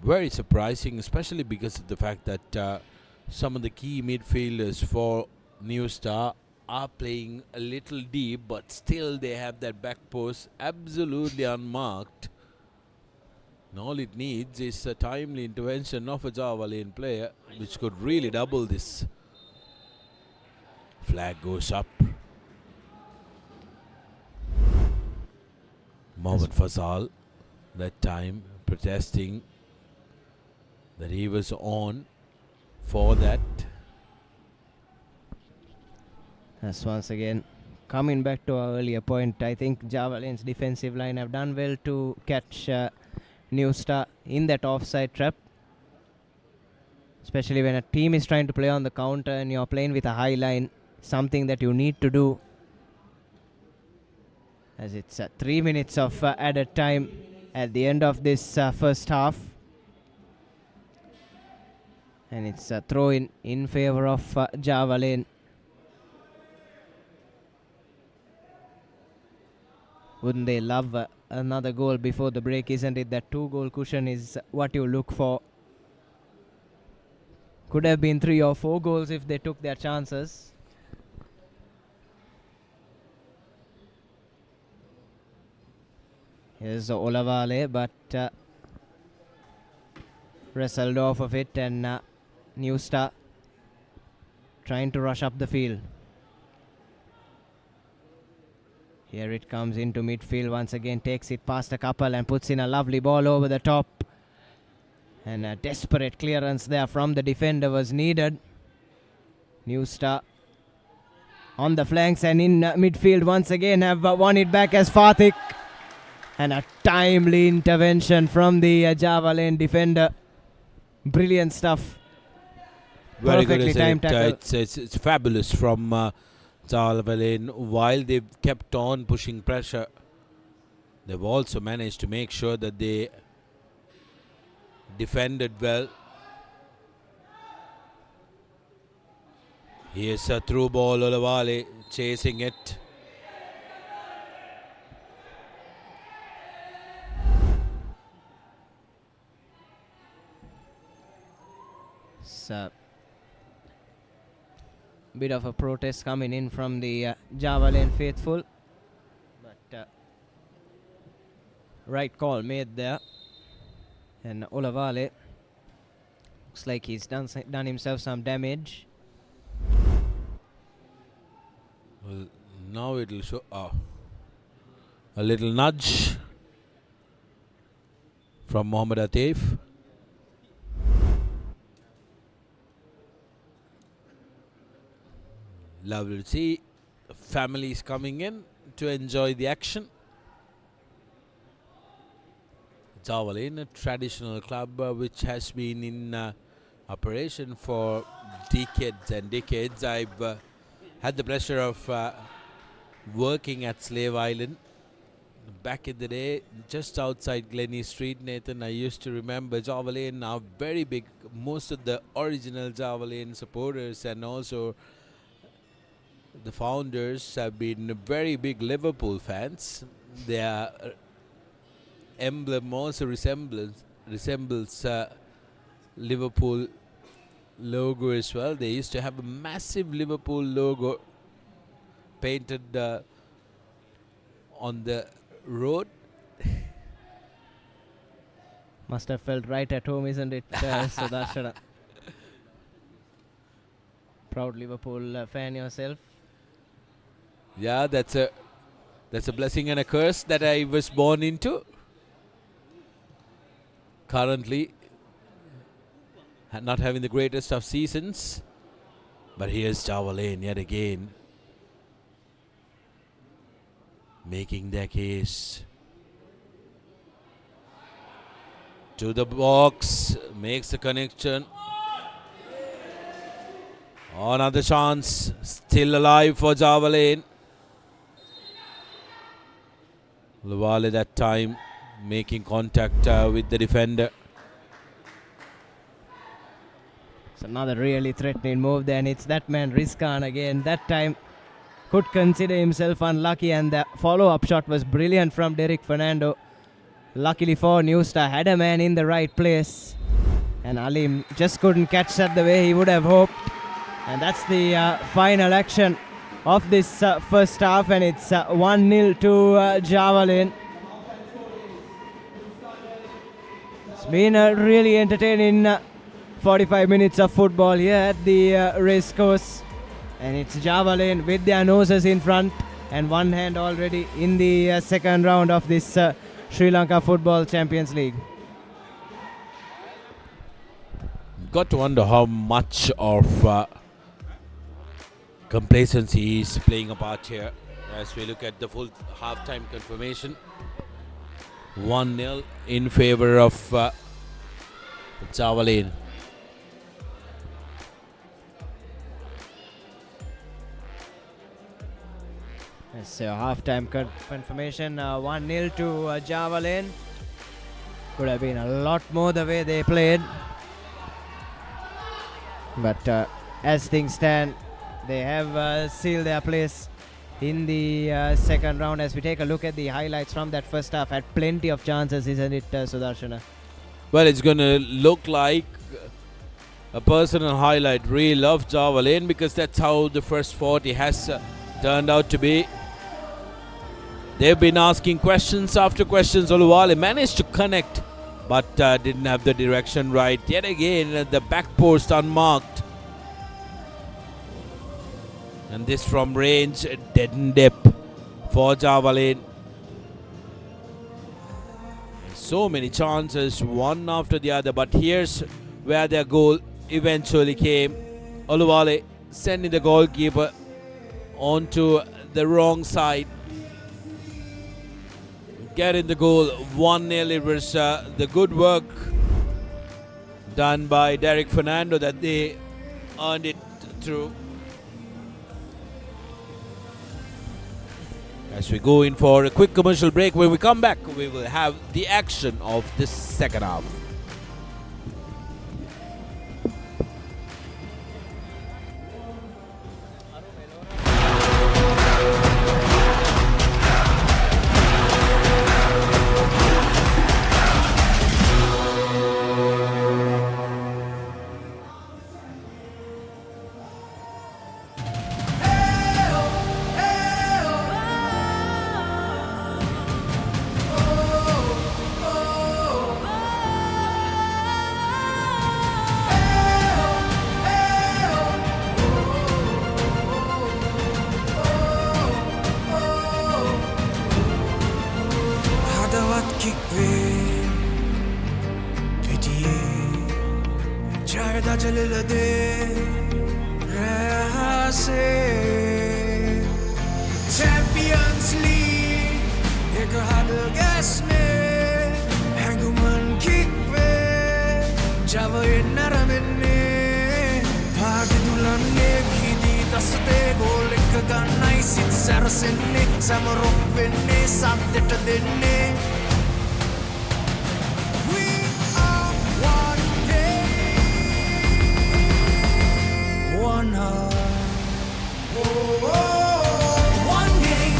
Very surprising, especially because of the fact that some of the key midfielders for New Star are playing a little deep, but still they have that back post absolutely unmarked. And all it needs is a timely intervention of a Java Lane player, which could really double this. Flag goes up. Mohammad Fasal that time protesting that he was on for that. As once again, coming back to our earlier point, I think Java Lane's defensive line have done well to catch New Star in that offside trap. Especially when a team is trying to play on the counter and you're playing with a high line, something that you need to do. As it's 3 minutes of added time at the end of this first half. And it's a throw in favor of Java Lane. Wouldn't they love another goal before the break, isn't it? That 2-goal cushion is what you look for. Could have been 3 or 4 goals if they took their chances. Here's Olavale, but wrestled off of it, and New Star trying to rush up the field. Here it comes into midfield once again, takes it past a couple and puts in a lovely ball over the top. And a desperate clearance there from the defender was needed. New Star on the flanks and in midfield once again have won it back as Fatik. And a timely intervention from the Java Lane defender. Brilliant stuff. Very Perfectly good. timed tackle. It's fabulous from Java Lane. While they've kept on pushing pressure, they've also managed to make sure that they defended well. Here's a through ball, Olavale chasing it. A bit of a protest coming in from the Java Lane faithful, but right call made there. And Olavale looks like he's done himself some damage. Well, now it will show a little nudge from Mohammad Atif. Lovely to see families coming in to enjoy the action. Javelin, a traditional club which has been in operation for decades and decades. I've had the pleasure of working at Slave Island back in the day, just outside Glennie Street, Nathan. I used to remember Javelin, now very big. Most of the original Javelin supporters and also the founders have been very big Liverpool fans. Their emblem also resembles Liverpool logo as well. They used to have a massive Liverpool logo painted on the road. Must have felt right at home, isn't it, Sudarshana? Proud Liverpool fan yourself. Yeah, that's a blessing and a curse that I was born into. Currently, not having the greatest of seasons, but here's Javelin yet again, making their case. To the box, makes the connection. Another chance, still alive for Javelin. Luvale that time making contact with the defender. It's another really threatening move there, and it's that man Rizkan again. That time could consider himself unlucky, and the follow-up shot was brilliant from Derek Fernando. Luckily for New Star, had a man in the right place, and Alim just couldn't catch that the way he would have hoped. And that's the final action of this first half, and it's 1-0 to Javelin. It's been a really entertaining 45 minutes of football here at the race course, and it's Javelin with their noses in front and one hand already in the second round of this Sri Lanka Football Champions League. Got to wonder how much of complacency is playing a part here as we look at the full half-time confirmation. 1-0 in favor of Javelin. So half-time confirmation, 1-0 to Javelin. Could have been a lot more the way they played, but as things stand, they have sealed their place in the second round. As we take a look at the highlights from that first half, had plenty of chances, isn't it, Sudarshana? Well, it's going to look like a personal highlight reel of Javelin, because that's how the first 40 has turned out to be. They've been asking questions after questions. Oluwale managed to connect, but didn't have the direction right. Yet again, the back post unmarked. And this from range, dead and dip for Javelin. So many chances, one after the other, but here's where their goal eventually came. Oluwale sending the goalkeeper onto the wrong side. Getting the goal, 1-0. It was the good work done by Derek Fernando that they earned it through. As we go in for a quick commercial break, when we come back, we will have the action of this second half. ජලලදේ රැහසේ Champions League එක හද ගැස්මේ හැඟුමන් කික්වේ ජවයෙන් නැරමෙන්නේ පාගි දුලන්නේ හිදී දසතේ goal එක ගන්නයි සිත් සැරසෙන්නේ සැමරොක් වෙන්නේ සද්දෙට දෙන්නේ We are one game, one heart. One game,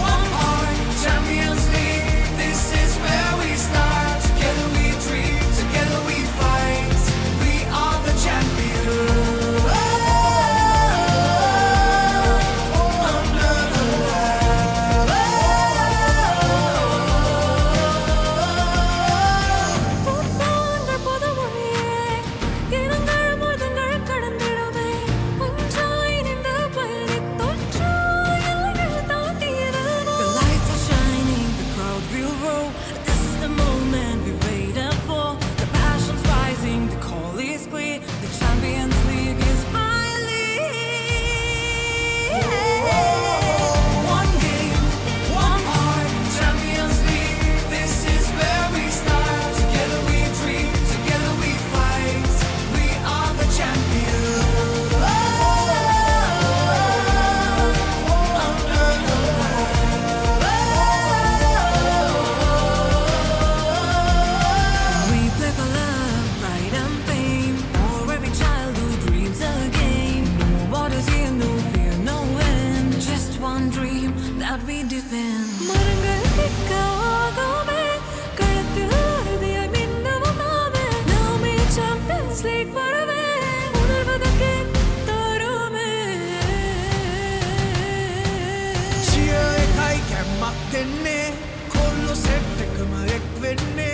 one heart, Champions League. This is where we start. Together we dream, together we fight. We are the champions. Under the Football புதுமொழியே இனங்கள் மதங்கள் கடந்திடுமே ஒன்றாய் நின்ற பயணித் தொற்றாய் எல்லைகள் தாண்டியதுமோ The lights are shining, the crowd will roll. This is the moment we waited for. The passion's rising, the call is clear. The Champions League is finally One game, one heart, Champions League. This is where we start. Together we dream, together we fight. We are the champions. Under the We play for love, pride and pain. For every child who dreams again. No borders here, no fear, no end. Just one dream that we defend. மரங்கள் கிக்காகவே களத்தில் உறுதியாய் மின்னவும் நாமே. நாமே Champions League வரவே உணர்வதற்கே தருமே. Cheer එකයි කැම්මක් දෙන්නේ කොල්ලො සෙට් එකම එක් වෙන්නේ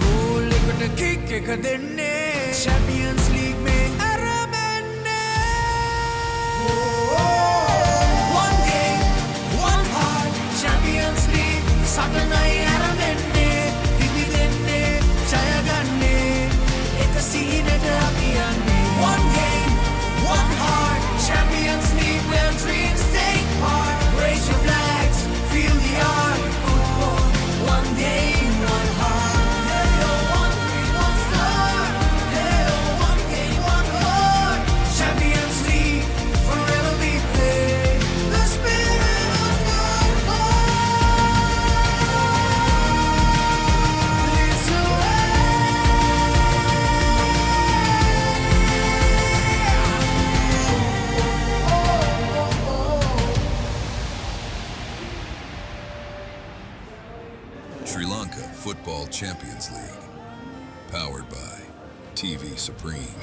ගෝල් එකට කික් එක දෙන්නේ Champions League මේ ඇරඹෙන්නේ One game, one heart, Champions League සටනයි ඇරඹෙන්නේ පිපි දෙන්නේ ජය ගන්නේ එක සීනට අපි යන්නේ One game, one heart, Champions League where dreams take part Raise your flags, feel the art One game, one heart Hey, oh, one dream, one star Hey, oh, one game, one heart Champions League, forever we play The spirit of football leads the way Sri Lanka Football Champions League. Powered by TV Supreme.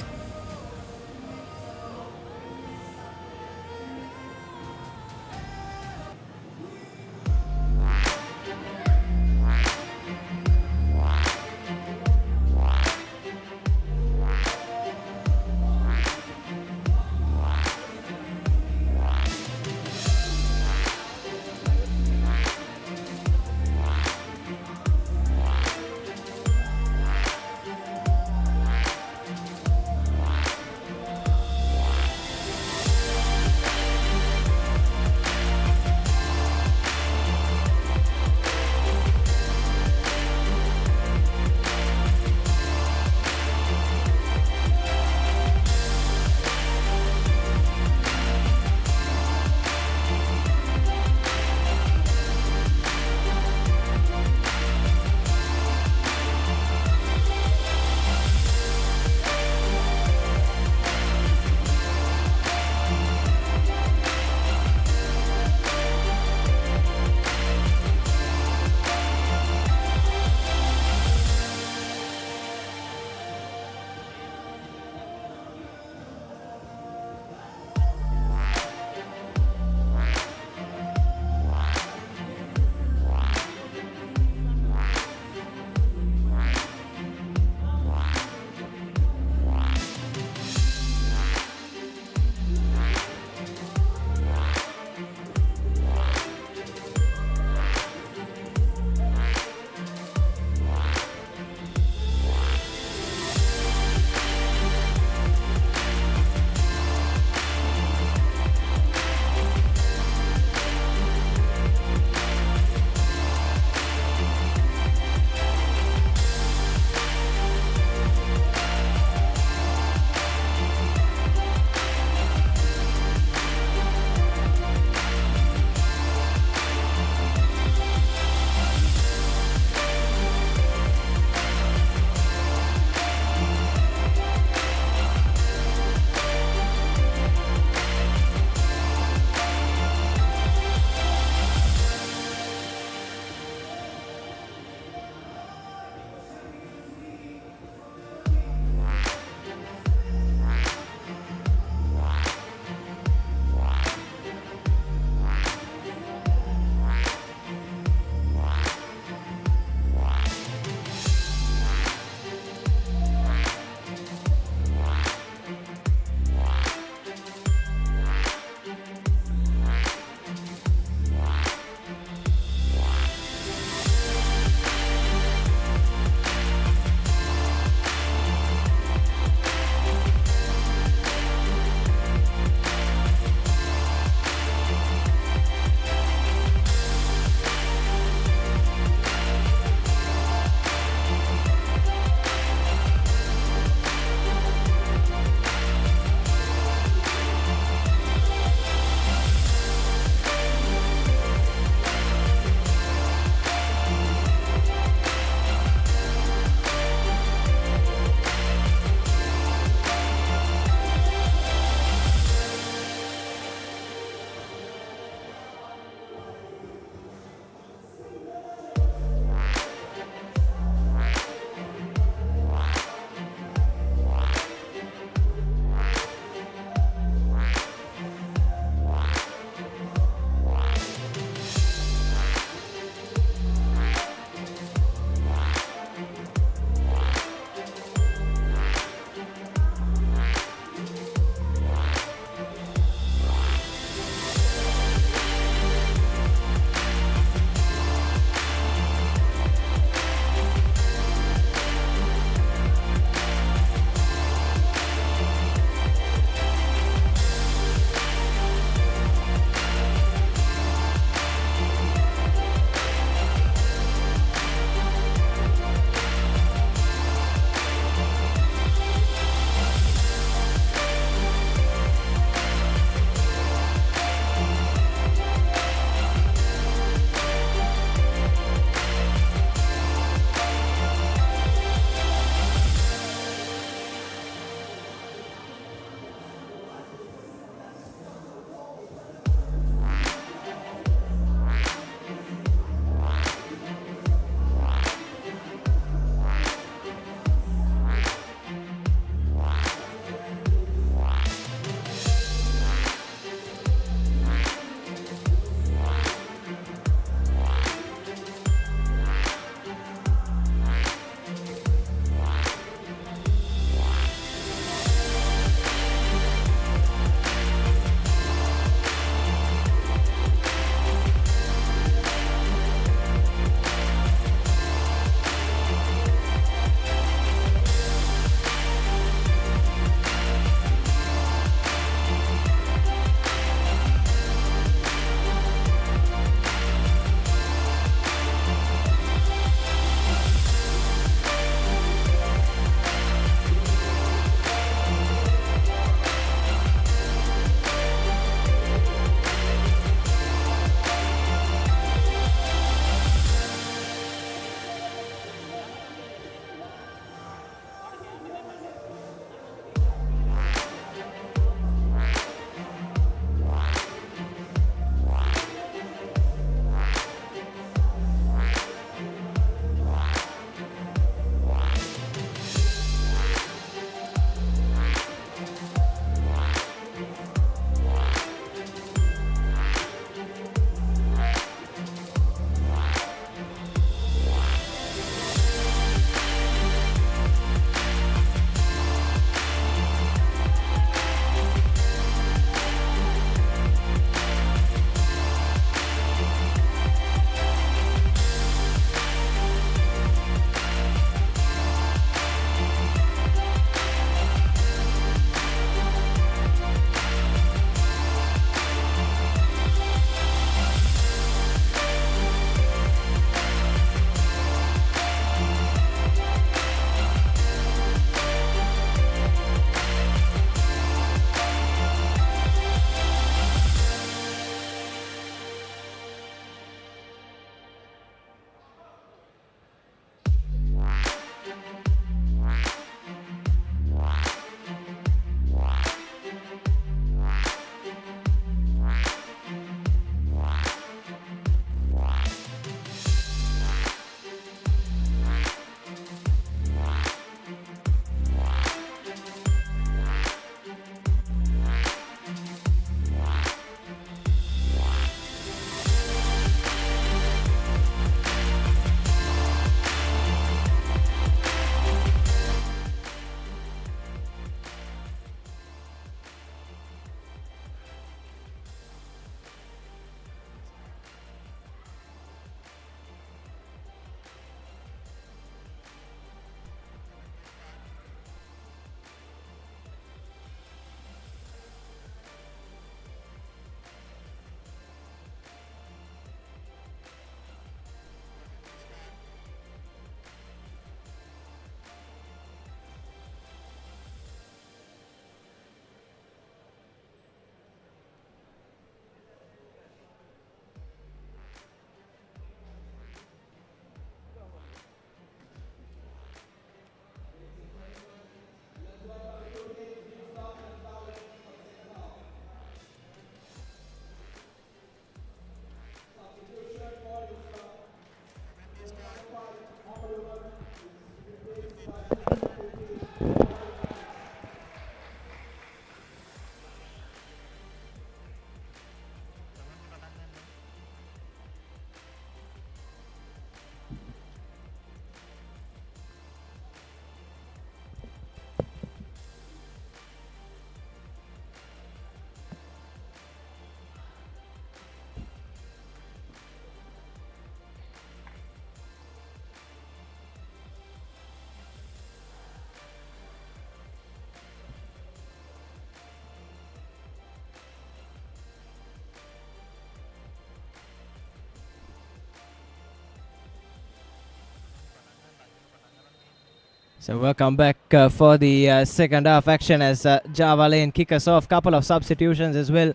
So welcome back for the second half action as Java Lane kick us off. Couple of substitutions as well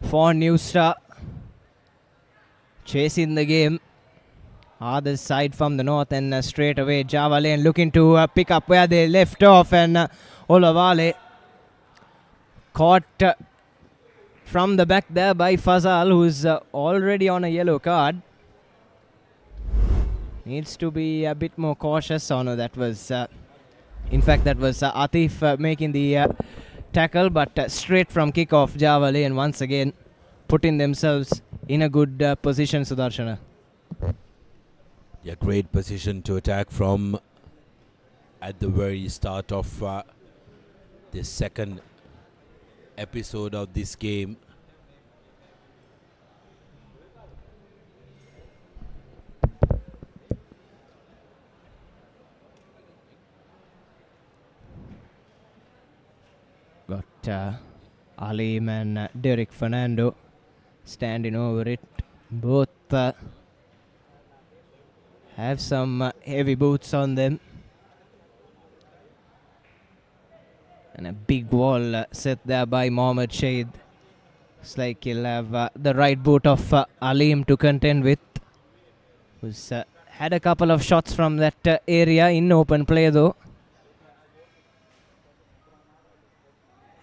for New Star. Chasing the game. Other side from the north and straight away Java Lane looking to pick up where they left off, and Olavale caught from the back there by Fazal, who's already on a yellow card. Needs to be a bit more cautious. Oh no, that was in fact that was Atif making the tackle, but straight from kickoff Java Lane once again putting themselves in a good position, Sudarshana. Yeah, great position to attack from at the very start of the second episode of this game. Got Alim and Derek Fernando standing over it. Both have some heavy boots on them. And a big wall set there by Mohammad Shahid. Looks like he'll have the right boot of Alim to contend with. Who's had a couple of shots from that area in open play though.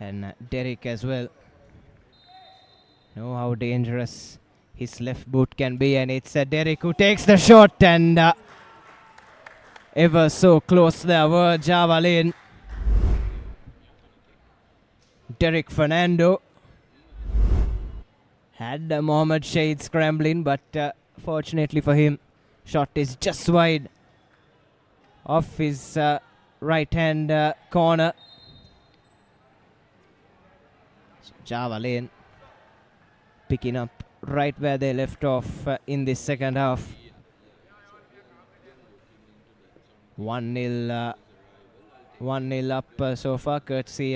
And Derek as well. Know how dangerous his left boot can be, and it's Derek who takes the shot, and ever so close there were Java Lane. Derek Fernando had Mohammad Shahid scrambling, but fortunately for him, shot is just wide off his right hand corner. So Java Lane picking up right where they left off in the second half. 1-0 up so far, courtesy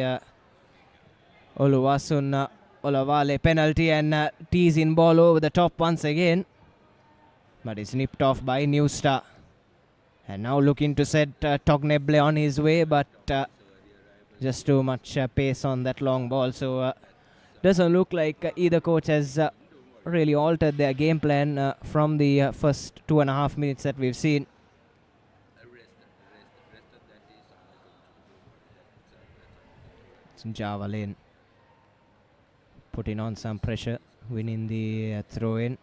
Oluwasun Olavale penalty, and tees in ball over the top once again, but it's nipped off by New Star. And now looking to set Togneble on his way, but just too much pace on that long ball, so doesn't look like either coach has really altered their game plan from the first 2.5 minutes that we've seen. It's Java Lane putting on some pressure, winning the throw-in.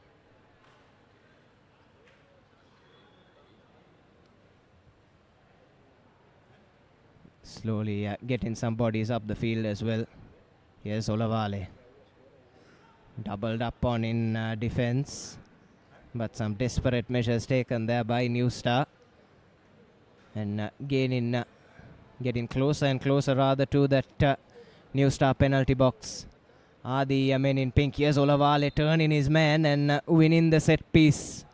Slowly getting some bodies up the field as well. Here's Olavale. Doubled up on in defense, but some desperate measures taken there by New Star. And getting closer and closer rather to that New Star penalty box are the men in pink. Here's Olavale turning his man and winning the set piece.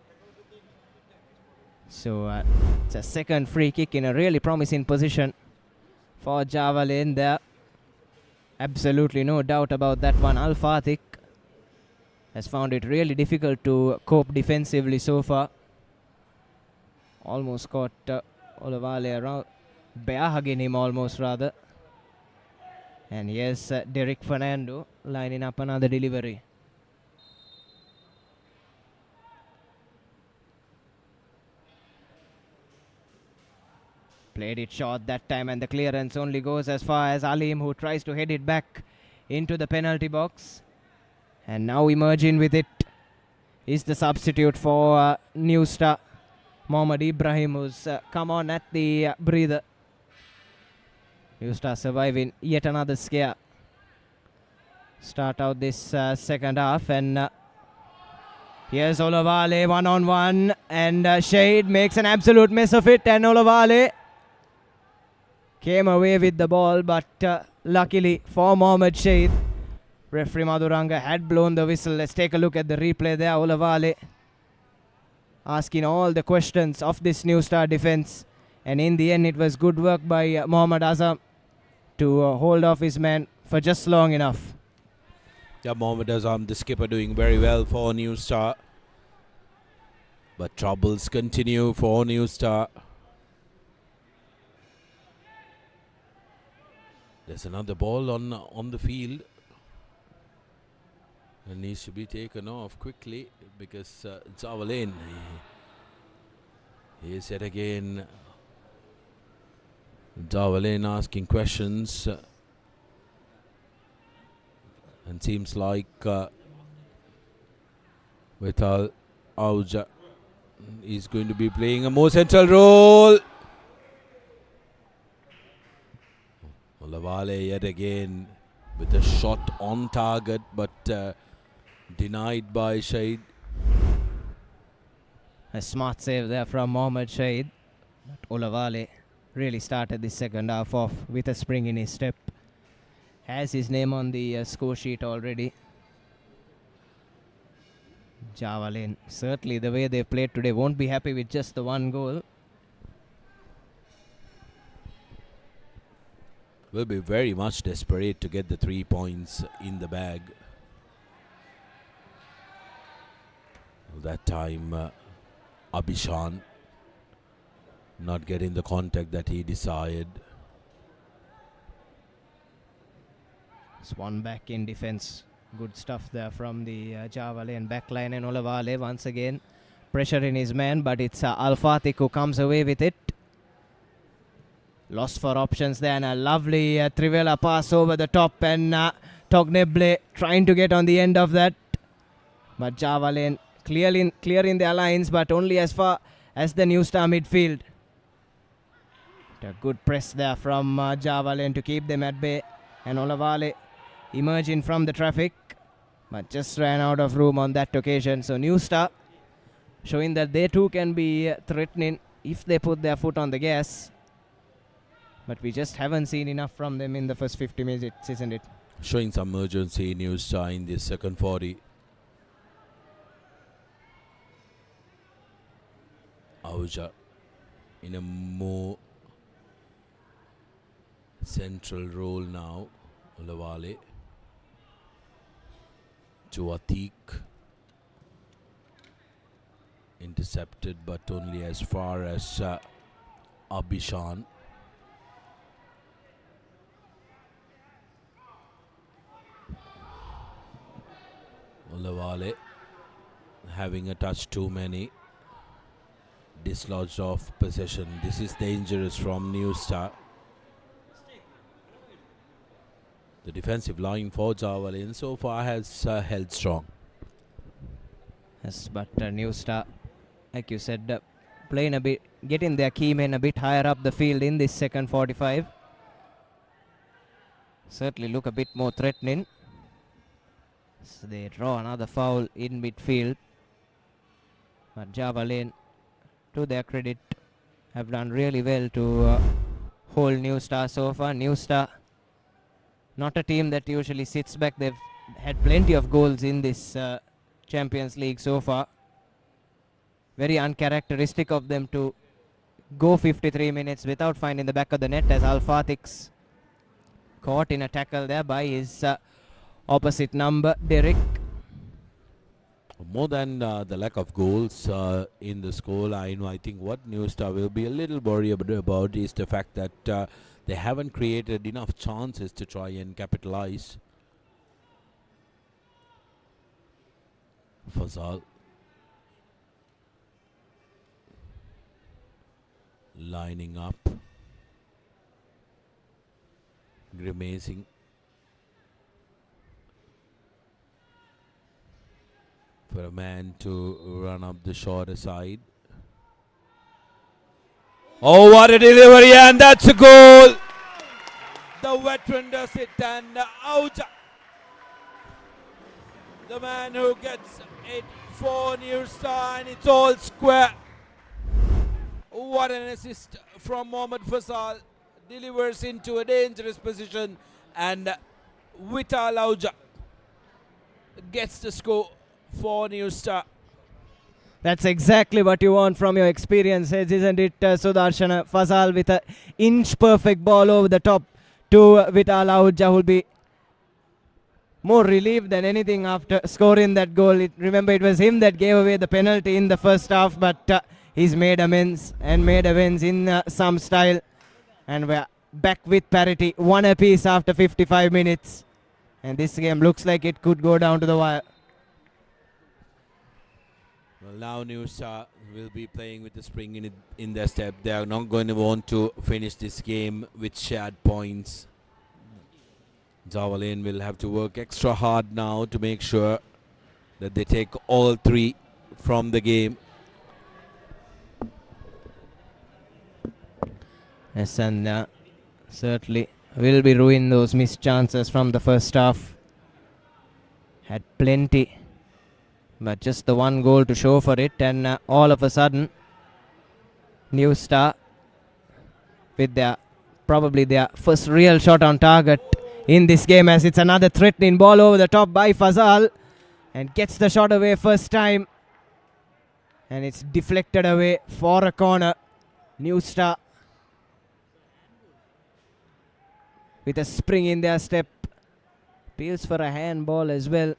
So it's a second free kick in a really promising position for Java Lane there. Absolutely no doubt about that one. Al Fatih has found it really difficult to cope defensively so far. Almost caught Olavale around, bear-hugging him almost rather. And here's Derek Fernando lining up another delivery. Played it short that time, and the clearance only goes as far as Alim, who tries to head it back into the penalty box. And now emerging with it is the substitute for New Star, Mohammad Ibrahim, who's come on at the breather. New Star surviving yet another scare. Start out this second half, and here's Olavale one-on-one, and Shade makes an absolute mess of it, and Olavale came away with the ball, but luckily for Mohammad Shahid, referee Madhuranga had blown the whistle. Let's take a look at the replay there. Olavale asking all the questions of this New Star defense, and in the end it was good work by Mohammad Azam to hold off his man for just long enough. Yeah, Mohammad Azam, the skipper, doing very well for New Star. But troubles continue for New Star. There's another ball on the field. It needs to be taken off quickly because Javalen, he is yet again. Javalen asking questions. And seems like Vital Ahuja is going to be playing a more central role. Olavale yet again with a shot on target, but denied by Shahid. A smart save there from Mohammad Shahid. But Olavale really started the second half off with a spring in his step. Has his name on the score sheet already. Javalen, certainly the way they played today, won't be happy with just the one goal. Will be very much desperate to get the 3 points in the bag. That time, Abhishan not getting the contact that he desired. One back in defense. Good stuff there from the Javalen backline, and Olavale once again pressure in his man, but it's Al-Fatih who comes away with it. Lost for options there, and a lovely Trivela pass over the top, and Togneble trying to get on the end of that. But Javalen clearing their lines, but only as far as the New Star midfield. A good press there from Javalen to keep them at bay, and Olavale emerging from the traffic, but just ran out of room on that occasion. So New Star showing that they too can be threatening if they put their foot on the gas. But we just haven't seen enough from them in the first 50 minutes, isn't it? Showing some urgency, New Star, in the second 40. Ahuja in a more central role now. Olavale to Atik. Intercepted, but only as far as Abhishan. Olavale having a touch too many. Dislodged off possession. This is dangerous from New Star. The defensive line for Javalen so far has held strong. Yes, but New Star, like you said, playing a bit, getting their key men a bit higher up the field in this second 45. Certainly look a bit more threatening. So they draw another foul in midfield. But Javalen, to their credit, have done really well to hold New Star so far. New Star, not a team that usually sits back. They've had plenty of goals in this Champions League so far. Very uncharacteristic of them to go 53 minutes without finding the back of the net, as Al-Fatih's caught in a tackle there by his opposite number, Derek. More than the lack of goals in the scoreline, I think what New Star will be a little worried about is the fact that they haven't created enough chances to try and capitalize. Fazal lining up, grimacing. For a man to run up the shorter side. Oh, what a delivery, and that's a goal! The veteran does it, and out. The man who gets it for New Star, and it's all square. What an assist from Mohammad Fasal. Delivers into a dangerous position, and Vital Ahuja gets the score for New Star. That's exactly what you want from your experiences, isn't it, Sudarshan? Fazal with an inch perfect ball over the top to Vital Ahuja, who will be more relieved than anything after scoring that goal. Remember, it was him that gave away the penalty in the first half, but he's made amends and made amends in some style. And we're back with parity. One apiece after 55 minutes. And this game looks like it could go down to the wire. Well, now New Star will be playing with the spring in their step. They are not going to want to finish this game with shared points. Java Lane will have to work extra hard now to make sure that they take all three from the game. Yes, and certainly will be ruin those missed chances from the first half. Had plenty, but just the one goal to show for it, and all of a sudden, New Star with their probably their first real shot on target in this game, as it's another threatening ball over the top by Fazal, and gets the shot away first time, and it's deflected away for a corner. New Star with a spring in their step, appeals for a handball as well,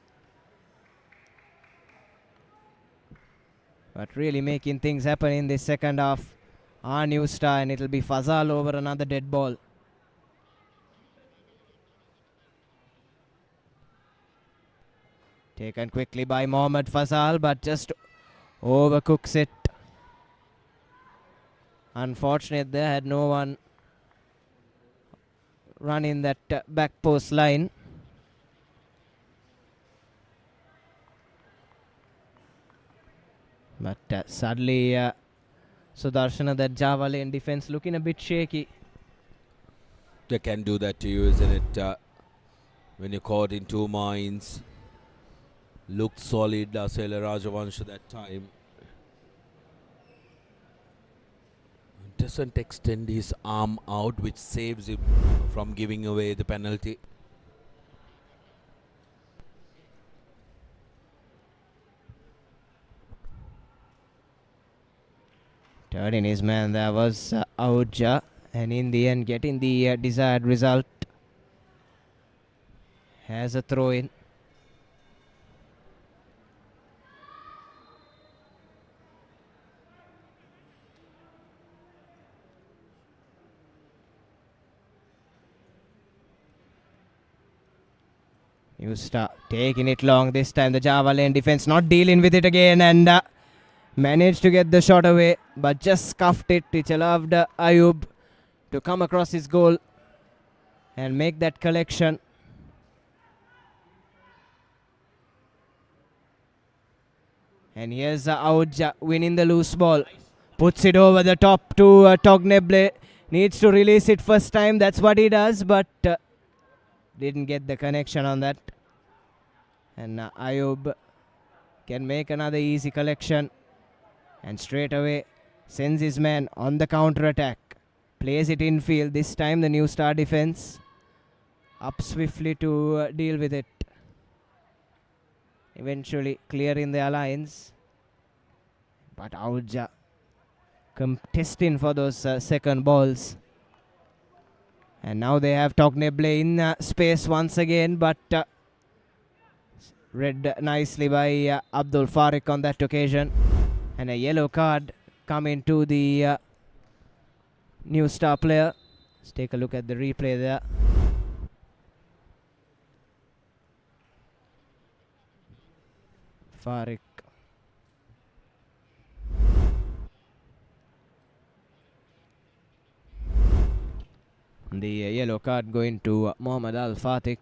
but really making things happen in this second half are New Star, and it'll be Fazal over another dead ball. Taken quickly by Mohammad Fazal, but just overcooks it. Unfortunate there, had no one run in that back post line. But suddenly Sudarshana, that Java Lane defense looking a bit shaky. They can do that to you, isn't it? When you're caught in two minds. Looked solid, Asela Rajavansha that time. Doesn't extend his arm out, which saves him from giving away the penalty. Turning his man, there was Auja, and in the end getting the desired result. Has a throw in. New Star taking it long this time. The Java Lane defense not dealing with it again, and managed to get the shot away, but just scuffed it, which allowed Ayub to come across his goal and make that collection. And here's Auja winning the loose ball. Puts it over the top to Togneble. Needs to release it first time. That's what he does, but didn't get the connection on that. And Ayub can make another easy collection. And straight away sends his man on the counter attack. Plays it infield. This time the New Star defense up swiftly to deal with it. Eventually clearing their lines. But Auja contesting for those second balls. And now they have Togneble in space once again, but read nicely by Abdul Farik on that occasion. And a yellow card coming to the New Star player. Let's take a look at the replay there. Farik. The yellow card going to Mohammad Al-Fatih,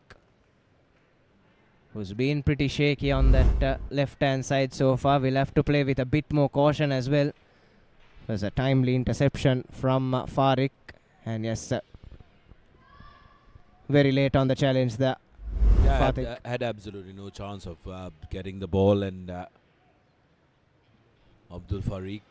who's been pretty shaky on that left-hand side so far. We'll have to play with a bit more caution as well. There's a timely interception from Farik, and yes, very late on the challenge there. Yeah, had absolutely no chance of getting the ball, and Abdul Farik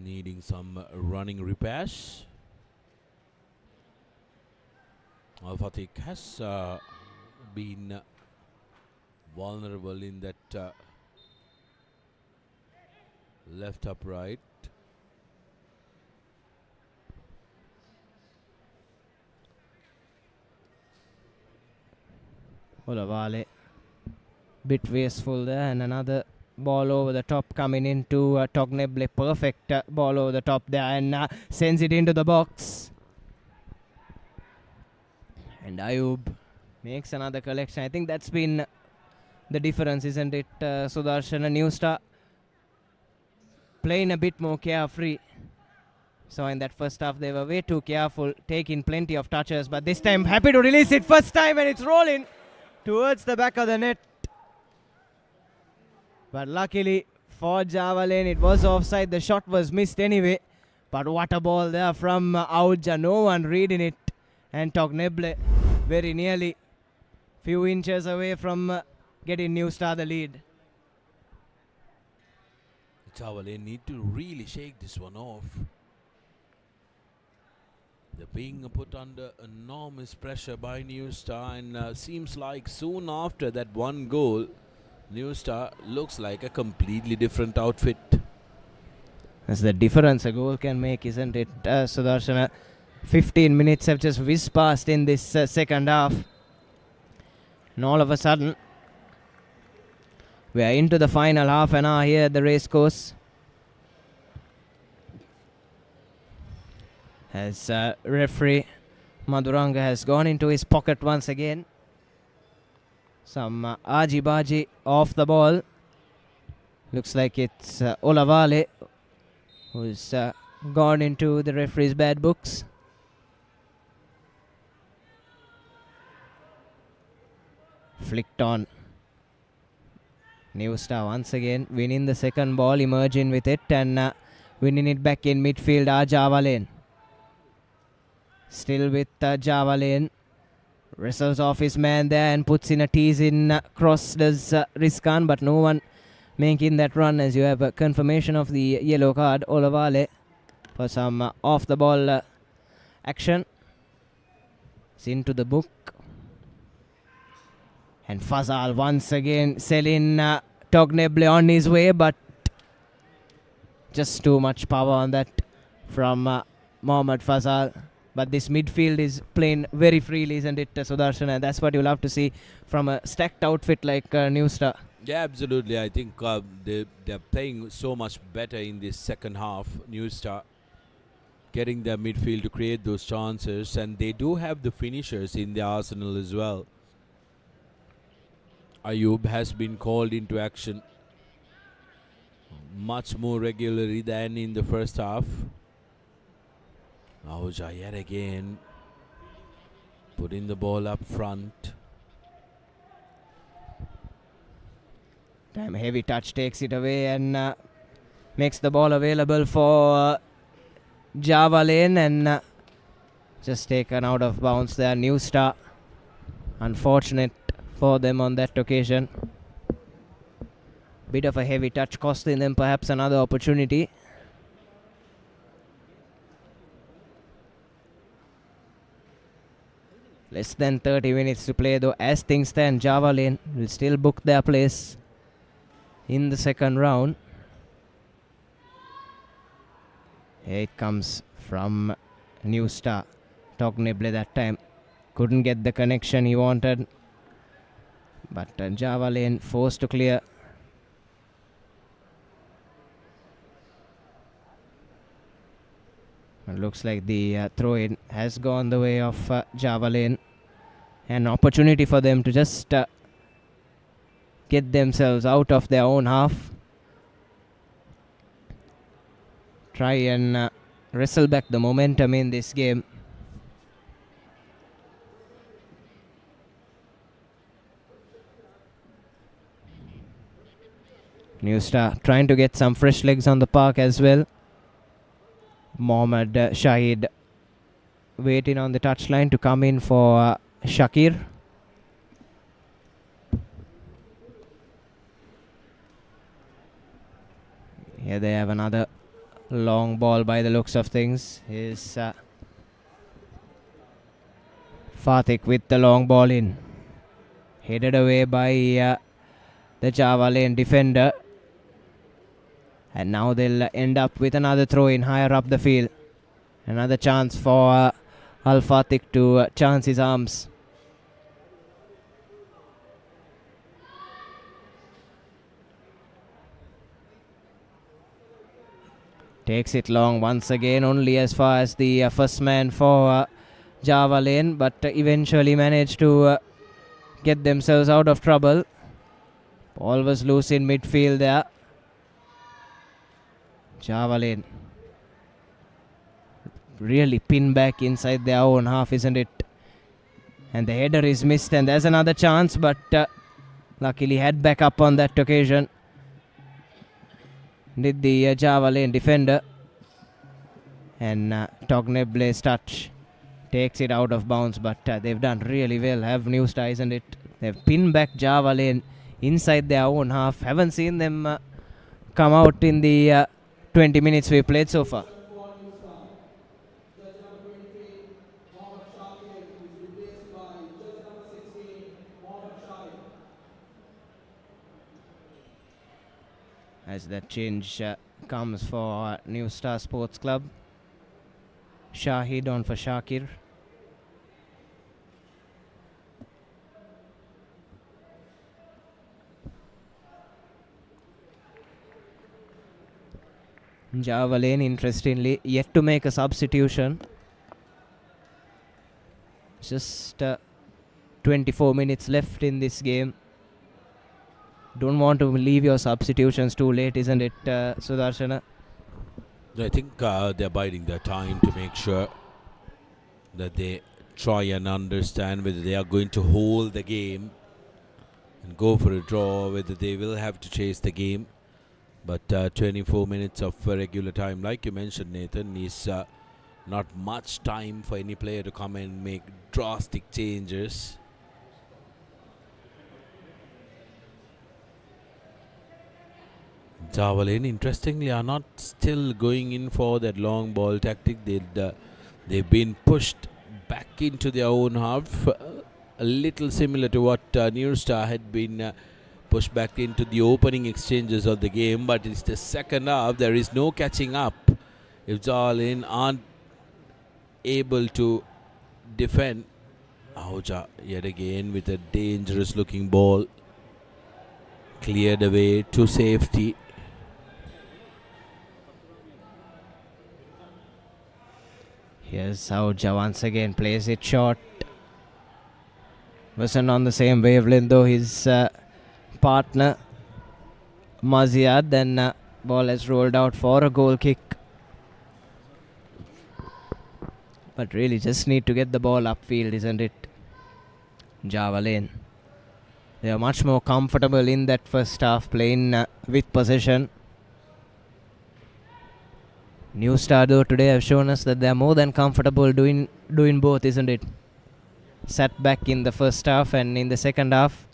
needing some running repairs. Al-Fatih has been vulnerable in that left upright. Olavale Bit wasteful there, and another ball over the top coming into Togneble. Perfect ball over the top there, and sends it into the box. And Ayub makes another collection. I think that's been the difference, isn't it, Sudarshan? A new star playing a bit more carefree. So in that first half, they were way too careful, taking plenty of touches. But this time, happy to release it first time, and it's rolling towards the back of the net. But luckily for Java Lane, it was offside. The shot was missed anyway. But what a ball there from Auja. No one reading it. And Togneble very nearly few inches away from getting New Star the lead. They need to really shake this one off. They're being put under enormous pressure by New Star, and seems like soon after that one goal, New Star looks like a completely different outfit. That's the difference a goal can make, isn't it, Sudarshana? 15 minutes have just whizzed past in this second half. And all of a sudden, we are into the final half an hour here at the racecourse. As referee Madhuranga has gone into his pocket once again. Some Aji-Baji off the ball. Looks like it's Olavale who's gone into the referee's bad books. Flicked on. New Star once again winning the second ball, emerging with it, and winning it back in midfield. Java Lane. Still with Java Lane. Wrestles off his man there and puts in a tease in cross. Does Rizkan, but no one making that run, as you have a confirmation of the yellow card. Olavale for some off the ball action. It's into the book. And Fazal once again selling Togneble on his way, but just too much power on that from Mohammad Fazal. But this midfield is playing very freely, isn't it, Sudarshan? And that's what you love to see from a stacked outfit like New Star. Yeah, absolutely. I think they're playing so much better in this second half. New Star getting their midfield to create those chances, and they do have the finishers in their arsenal as well. Ayub has been called into action much more regularly than in the first half. Auja yet again putting the ball up front. Damn heavy touch takes it away and makes the ball available for Java Lane, and just taken out of bounds there. New Star. Unfortunate for them on that occasion. Bit of a heavy touch costing them perhaps another opportunity. Less than 30 minutes to play though. As things stand, Java Lane will still book their place in the second round. Here it comes from New Star. Togneble that time couldn't get the connection he wanted. But Java Lane forced to clear. It looks like the throw-in has gone the way of Java Lane. An opportunity for them to just get themselves out of their own half. Try and wrestle back the momentum in this game. New Star trying to get some fresh legs on the park as well. Mohammad Shahid waiting on the touchline to come in for Shakir. Here they have another long ball by the looks of things. Is Fatik with the long ball in. Headed away by the Java Lane defender. And now they'll end up with another throw in higher up the field. Another chance for Al Fatik to chance his arms. Takes it long once again, only as far as the first man for Java Lane, but eventually managed to get themselves out of trouble. Ball was loose in midfield there. Java Lane really pin back inside their own half, isn't it? And the header is missed, and there's another chance, but luckily head back up on that occasion. Did the Java Lane defender. And Togneble's touch takes it out of bounds, but they've done really well, have New Star, isn't it? They've pinned back Java Lane inside their own half. Haven't seen them come out in the 20 minutes we played so far. As that change comes for New Star Sports Club. Shahid on for Shakir. Java Lane, interestingly, yet to make a substitution. Just 24 minutes left in this game. Don't want to leave your substitutions too late, isn't it, Sudarshana? I think they're biding their time to make sure that they try and understand whether they are going to hold the game and go for a draw, whether they will have to chase the game. But 24 minutes of regular time, like you mentioned, Nathan, is not much time for any player to come and make drastic changes. Java Lane, interestingly, are not still going in for that long ball tactic. They've been pushed back into their own half, a little similar to what New Star had been pushed back into the opening exchanges of the game. But it's the second half. There is no catching up if Java Lane aren't able to defend. Auja yet again with a dangerous looking ball. Cleared away to safety. Here's Auja once again plays it short. Wasn't on the same wavelength though his partner Maziad. Then ball has rolled out for a goal kick. But really just need to get the ball upfield, isn't it? Java Lane. They are much more comfortable in that first half, playing with possession. New Star though today have shown us that they are more than comfortable doing both, isn't it? Sat back in the first half and in the second half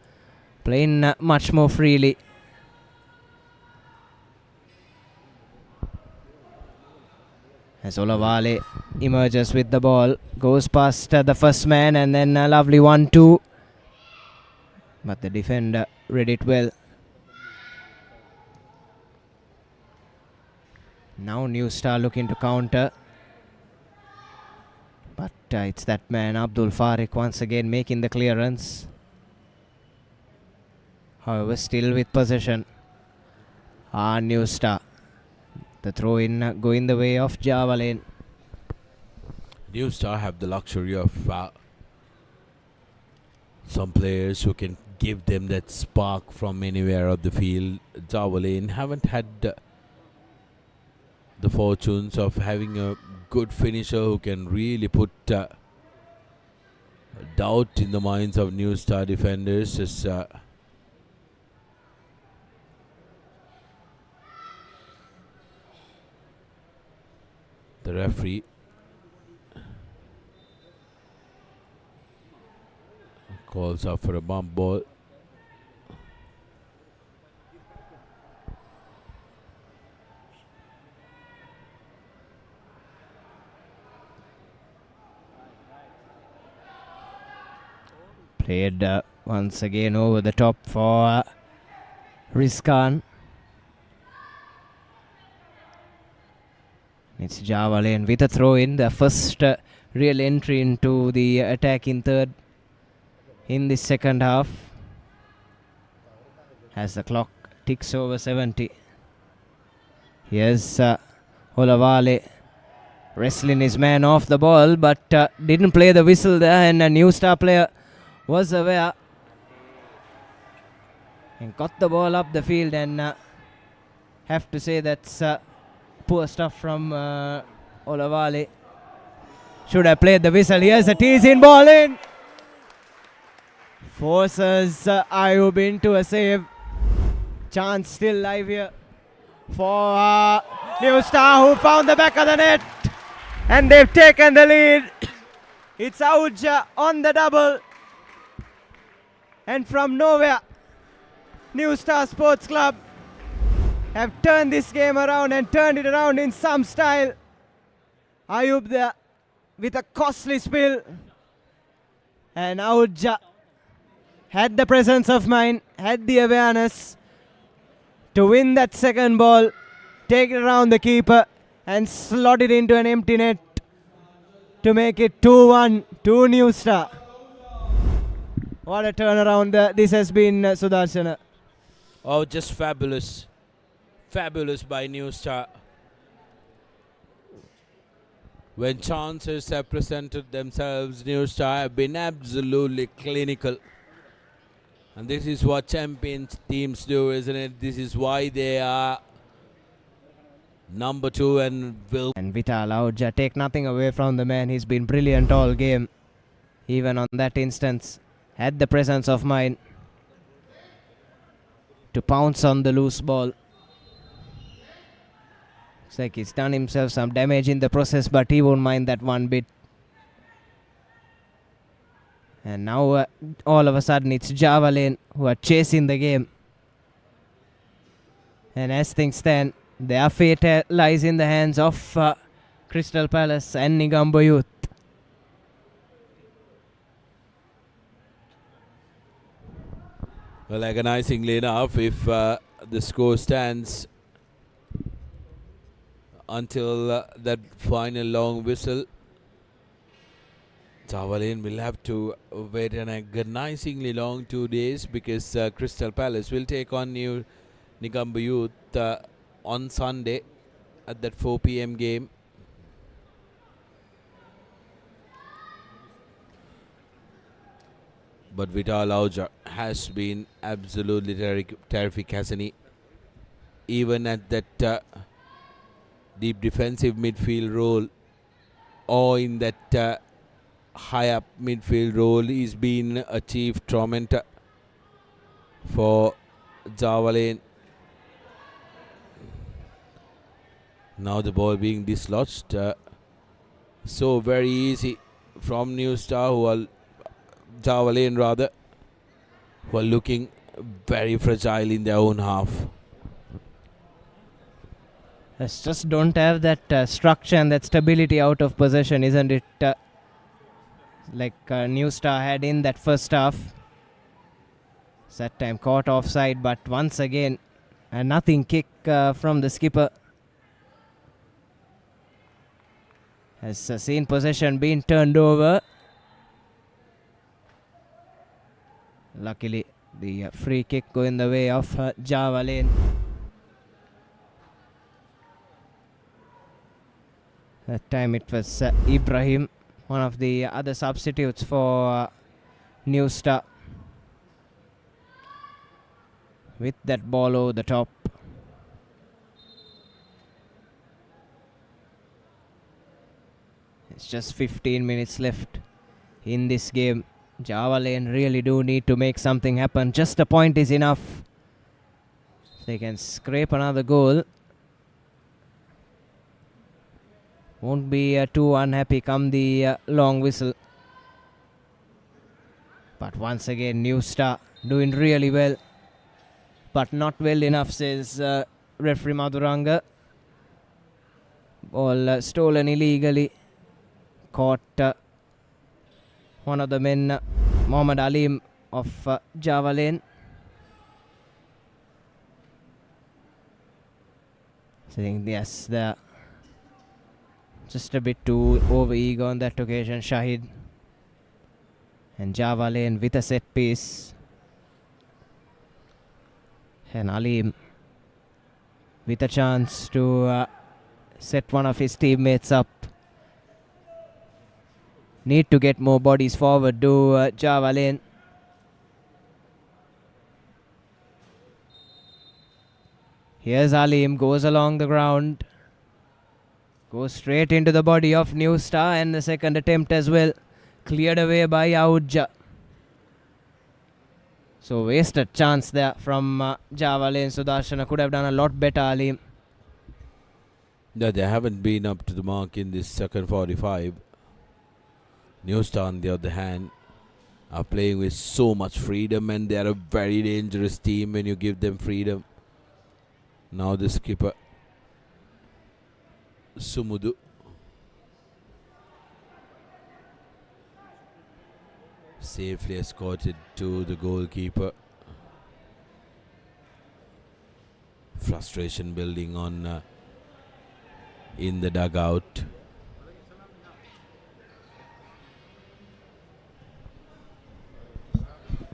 playing much more freely. As Olavale emerges with the ball, goes past the first man, and then a lovely 1-2. But the defender read it well. Now New Star looking to counter. But it's that man Abdul Farik once again making the clearance. However, still with possession. New Star. The throw in going the way of Java Lane. New Star have the luxury of some players who can give them that spark from anywhere of the field. Java Lane haven't had the fortunes of having a good finisher who can really put doubt in the minds of New Star defenders. As the referee calls out for a bump ball. Played once again over the top for Rizkan. It's Java Lane with a throw in. The first real entry into the attack in third in the second half. As the clock ticks over 70. Here's Olavale wrestling his man off the ball, but didn't play the whistle there, and a New Star player was aware and got the ball up the field, and have to say that's poor stuff from Olavale. Should have played the whistle. Here's a tease-in ball in. Forces Ayub into a save. Chance still live here for New Star, who found the back of the net, and they've taken the lead. It's Auja on the double, and from nowhere New Star Sports Club have turned this game around and turned it around in some style. Ayub there with a costly spill, and Auja had the presence of mind, had the awareness to win that second ball, take it around the keeper and slot it into an empty net to make it 2-1 to New Star. What a turnaround this has been, Sudarshana. Oh, just fabulous. Fabulous by New Star. When chances have presented themselves, New Star have been absolutely clinical. And this is what champions teams do, isn't it? This is why they are number 2 and will. And Vital Auja, take nothing away from the man. He's been brilliant all game. Even on that instance, had the presence of mind to pounce on the loose ball. Looks like he's done himself some damage in the process, but he won't mind that one bit. And now all of a sudden it's Java Lane who are chasing the game. And as things stand, their fate lies in the hands of Crystal Palace and Negombo Youth. Well, agonizingly enough, if the score stands until that final long whistle, Tavalin will have to wait an agonizingly long 2 days, because Crystal Palace will take on New Negombo Youth on Sunday at that 4 p.m. game. But Vital Auja has been absolutely terrific, hasn't he? Even at that deep defensive midfield role, or in that high up midfield role, he's been a chief tormentor for Javalin. Now the ball being dislodged. So very easy from New Star, who are Javalin rather, who are looking very fragile in their own half. Just don't have that structure and that stability out of possession, isn't it? Like New Star had in that first half. That time caught offside, but once again a nothing kick from the skipper. Has seen possession being turned over. Luckily the free kick going the way of Java Lane. That time it was Ibrahim, one of the other substitutes for New Star, with that ball over the top. It's just 15 minutes left in this game. Java Lane really do need to make something happen. Just a point is enough. They can scrape another goal. Won't be too unhappy come the long whistle. But once again, New Star doing really well, but not well enough, says referee Madhuranga. Ball stolen illegally. Caught one of the men, Mohammad Alim of Java Lane. I think yes, they're just a bit too over eager on that occasion, Shahid. And Java Lane with a set piece. And Alim with a chance to set one of his teammates up. Need to get more bodies forward, do Java Lane. Here's Alim, goes along the ground. Goes straight into the body of New Star, and the second attempt as well. Cleared away by Audja. So wasted chance there from Java Lane. Sudarshana could have done a lot better, Alim. No, they haven't been up to the mark in this second 45. New Star, on the other hand, are playing with so much freedom, and they are a very dangerous team when you give them freedom. Now the skipper, Sumudu. Safely escorted to the goalkeeper. Frustration building on in the dugout.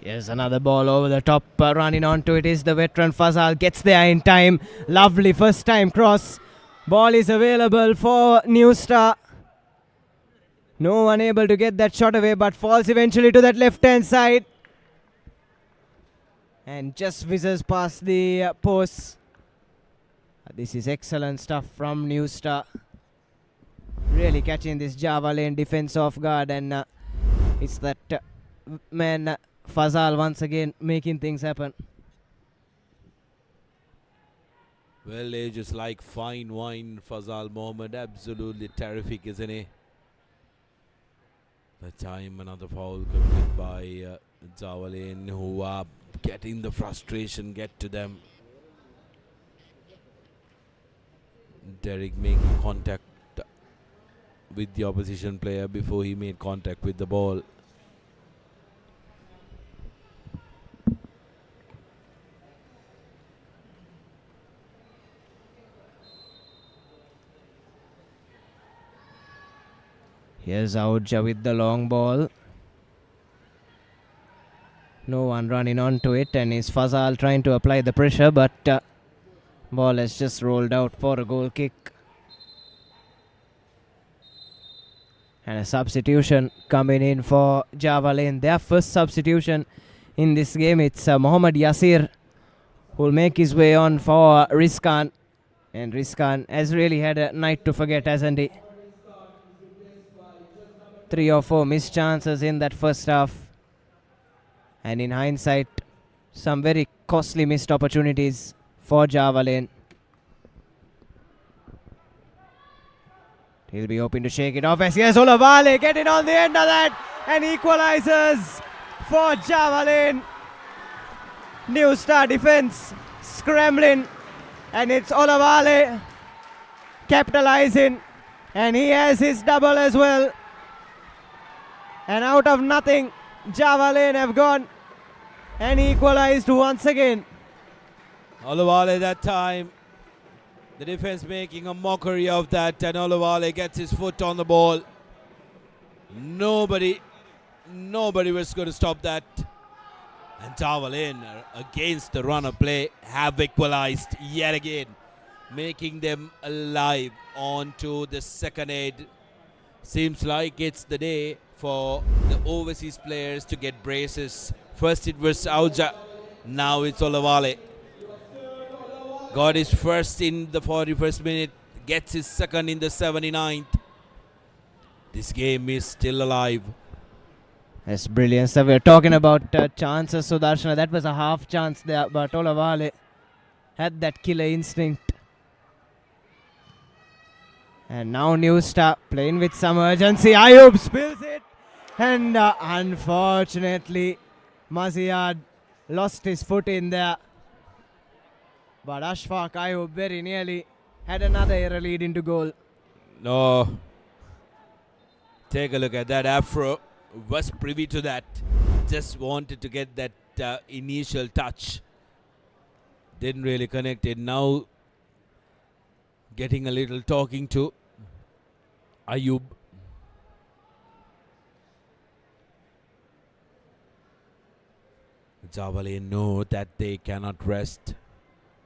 Here's another ball over the top. Running onto it is the veteran Fazal. Gets there in time. Lovely first time cross. Ball is available for New Star. No one able to get that shot away, but falls eventually to that left hand side. And just whizzes past the post. This is excellent stuff from New Star. Really catching this Java Lane defense off guard, and it's that man Fazal once again making things happen. Well, they just like fine wine, Fazal Mohammed. Absolutely terrific, isn't he? The time another foul committed by Zawalin, who are getting the frustration get to them. Derek making contact with the opposition player before he made contact with the ball. Here's Audja with the long ball. No one running onto it, and is Fazal trying to apply the pressure, but ball has just rolled out for a goal kick. And a substitution coming in for Java Lane. Their first substitution in this game. It's Mohammad Yasir who will make his way on for Rizkan. And Rizkan has really had a night to forget, hasn't he? 3 or 4 missed chances in that first half. And in hindsight, some very costly missed opportunities for Java Lane. He'll be hoping to shake it off as yes, Olavale getting on the end of that and equalizes for Java Lane. New Star defense scrambling, and it's Olavale capitalizing, and he has his double as well. And out of nothing, Java Lane have gone and equalized once again. Olawale that time. The defense making a mockery of that, and Olawale gets his foot on the ball. Nobody was going to stop that. And Tavalin, against the run of play, have equalized yet again, making them alive onto the second aid. Seems like it's the day for the overseas players to get braces. First it was Auja, now it's Olawale. Got his first in the 41st minute, gets his second in the 79th. This game is still alive. That's brilliant stuff. We're talking about chances, Sudarshana. That was a half chance there, but Olavale had that killer instinct. And now New Star playing with some urgency. Ayub spills it. And unfortunately, Maziyad lost his foot in there. But Ashfaq Ayub very nearly had another error lead into goal. No. Take a look at that. Afro was privy to that. Just wanted to get that initial touch. Didn't really connect it. Now getting a little talking to Ayub. Javale know that they cannot rest.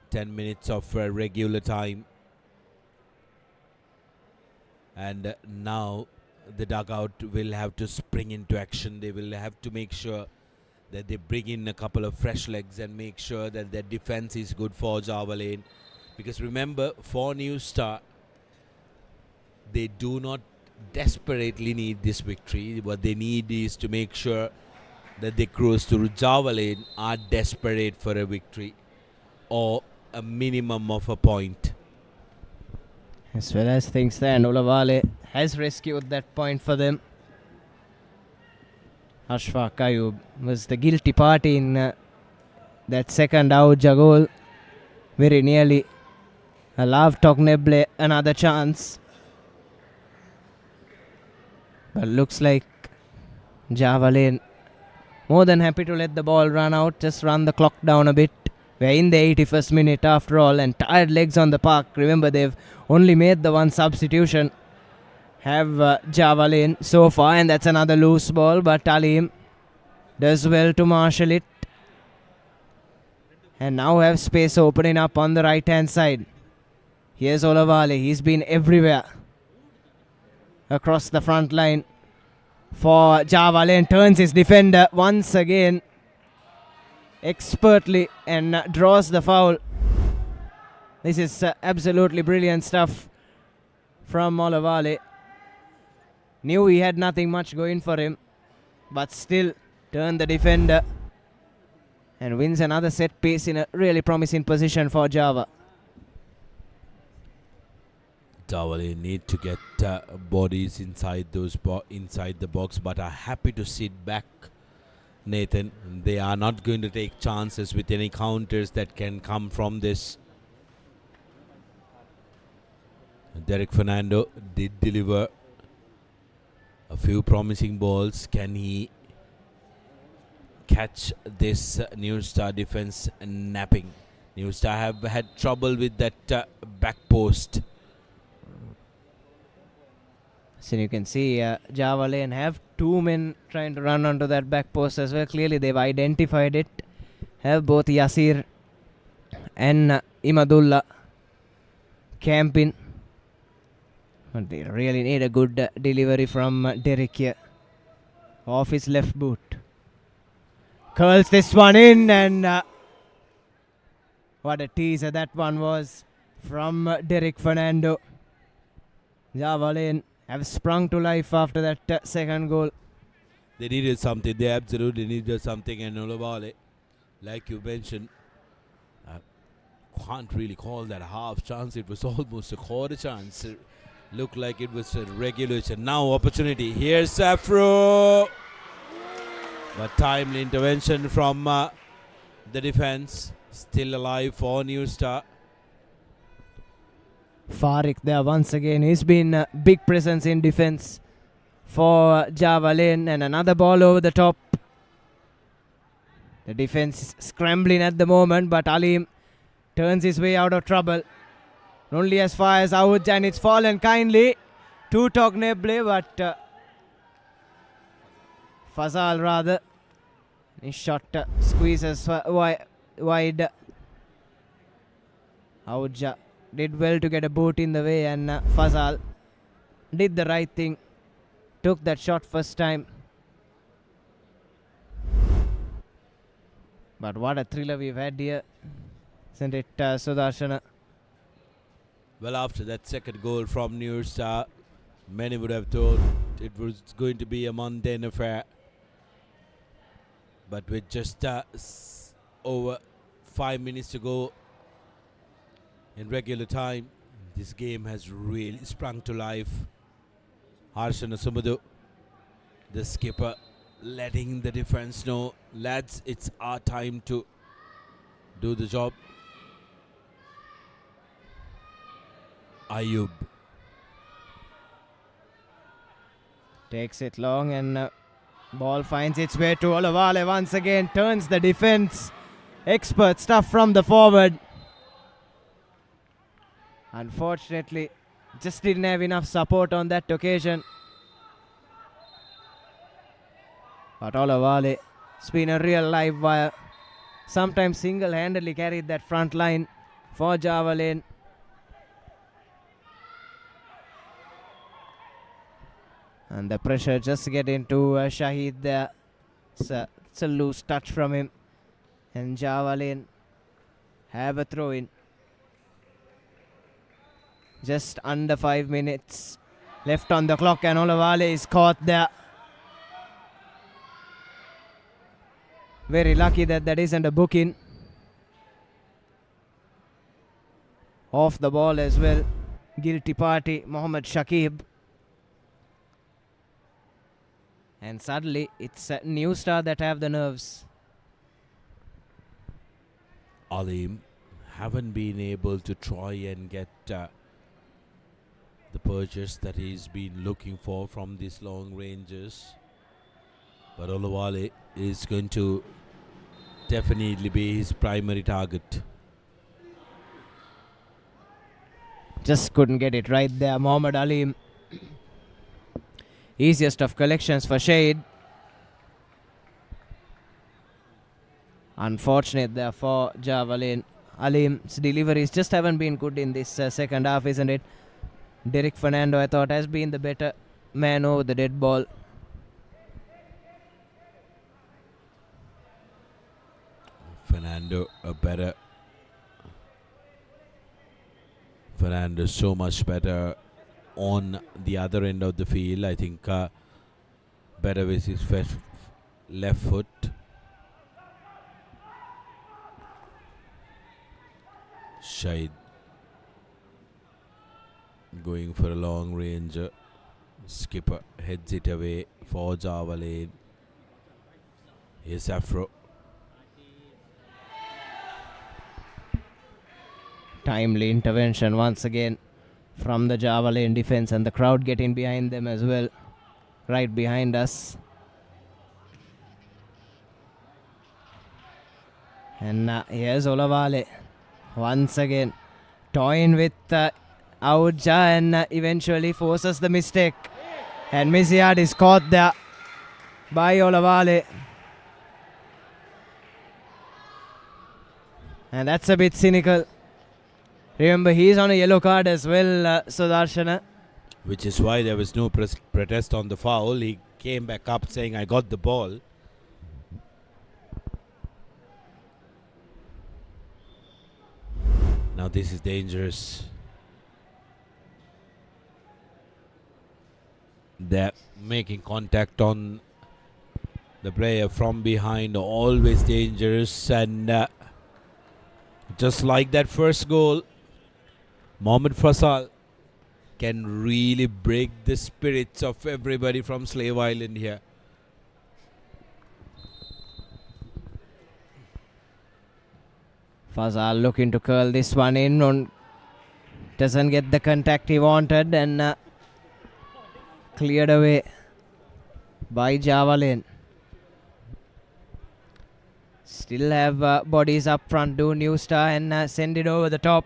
10 minutes of regular time. And now the dugout will have to spring into action. They will have to make sure that they bring in a couple of fresh legs and make sure that their defense is good for Java Lane. Because remember, for New Star, they do not desperately need this victory. What they need is to make sure that they cruise through Java Lane are desperate for a victory or a minimum of a point. As well as things stand, Olavale has rescued that point for them. Ashfaq Ayub was the guilty party in that second Auja goal. Very nearly allowed Togneble another chance. But looks like Java Lane more than happy to let the ball run out, just run the clock down a bit. We're in the 81st minute after all, and tired legs on the park. Remember, they've only made the one substitution. Have Java Lane so far, and that's another loose ball, but Alim does well to marshal it. And now have space opening up on the right hand side. Here's Olavale, he's been everywhere across the front line for Java Lane. Turns his defender once again expertly and draws the foul. This is absolutely brilliant stuff from Olavale. Knew he had nothing much going for him, but still turned the defender and wins another set piece in a really promising position for Java. Java Lane need to get bodies inside those inside the box, but are happy to sit back, Nathan. They are not going to take chances with any counters that can come from this. Derek Fernando did deliver a few promising balls. Can he catch this New Star defense napping? New Star have had trouble with that back post. So you can see Java Lane have two men trying to run onto that back post as well. Clearly they've identified it. Have both Yasir and Imadullah camping. But they really need a good delivery from Derek here. Off his left boot. Curls this one in, and what a teaser that one was from Derek Fernando. Java Lane have sprung to life after that second goal. They needed something. They absolutely needed something. And Olavale, like you mentioned, can't really call that a half chance. It was almost a quarter chance. It looked like it was a regulation. Now opportunity. Here's Afro. But timely intervention from the defense. Still alive for New Star. Farik there once again. He's been a big presence in defense for Java Lane, and another ball over the top. The defense is scrambling at the moment, but Alim turns his way out of trouble. Only as far as out, and it's fallen kindly to Togneble, but Fazal rather. His shot squeezes wide. Auja did well to get a boot in the way, and Fazal did the right thing. Took that shot first time. But what a thriller we've had here. Isn't it, Sudarshana? Well, after that second goal from New Star, many would have thought it was going to be a mundane affair. But with just over 5 minutes to go in regular time, this game has really sprung to life. Harshana Sumudu, the skipper, letting the defense know, lads, it's our time to do the job. Ayub takes it long, and ball finds its way to Olavale once again. Turns the defense. Expert stuff from the forward. Unfortunately, just didn't have enough support on that occasion. But Olavale, it's been a real live wire. Sometimes single-handedly carried that front line for Java Lane. And the pressure just getting to Shahid there. It's a loose touch from him. And Javalin have a throw in. Just under 5 minutes left on the clock, and Olawale is caught there. Very lucky that isn't a booking. Off the ball as well. Guilty party, Mohammad Shakib. And suddenly it's a New Star that have the nerves. Alim haven't been able to try and get the purchase that he's been looking for from these long ranges. But Olawale is going to definitely be his primary target. Just couldn't get it right there, Mohammad Alim. Easiest of collections for Shade. Unfortunate there for Javalin. Alim's deliveries just haven't been good in this second half, isn't it? Derek Fernando, I thought, has been the better man over the dead ball. Fernando so much better on the other end of the field. I think better with his left foot. Shahid going for a long range. Skipper heads it away for Javalin. Here's Afro. Timely intervention once again from the Javalin defense, and the crowd getting behind them as well. Right behind us. And here's Olawale once again, toying with Auja, and eventually forces the mistake. And Miziad is caught there by Olawale. And that's a bit cynical. Remember, he's on a yellow card as well, Sudarshana. Which is why there was no protest on the foul. He came back up saying, I got the ball. Now this is dangerous. They're making contact on the player from behind, always dangerous. And just like that first goal, Mohammad Fasal can really break the spirits of everybody from Slave Island here. Fazal looking to curl this one in. Doesn't get the contact he wanted, and cleared away by Javalin. Still have bodies up front, do New Star, and send it over the top.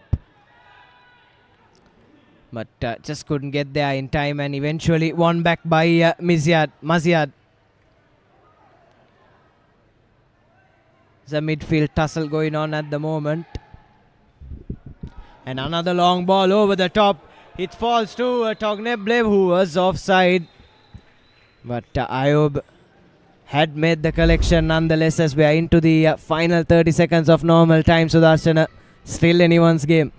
But just couldn't get there in time, and eventually won back by Maziad. There's a midfield tussle going on at the moment. And another long ball over the top. It falls to Togneblev, who was offside. But Ayub had made the collection nonetheless, as we are into the final 30 seconds of normal time. Sudarshana, still anyone's game.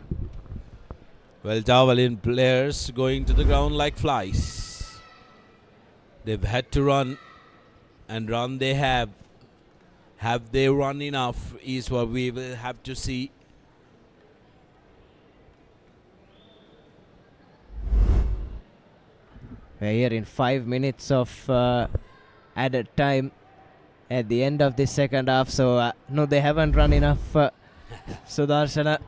Well, Javelin players going to the ground like flies. They've had to run, and run they have. Have they run enough is what we will have to see. We're here in 5 minutes of added time at the end of this second half. So, no, they haven't run enough. Sudarshana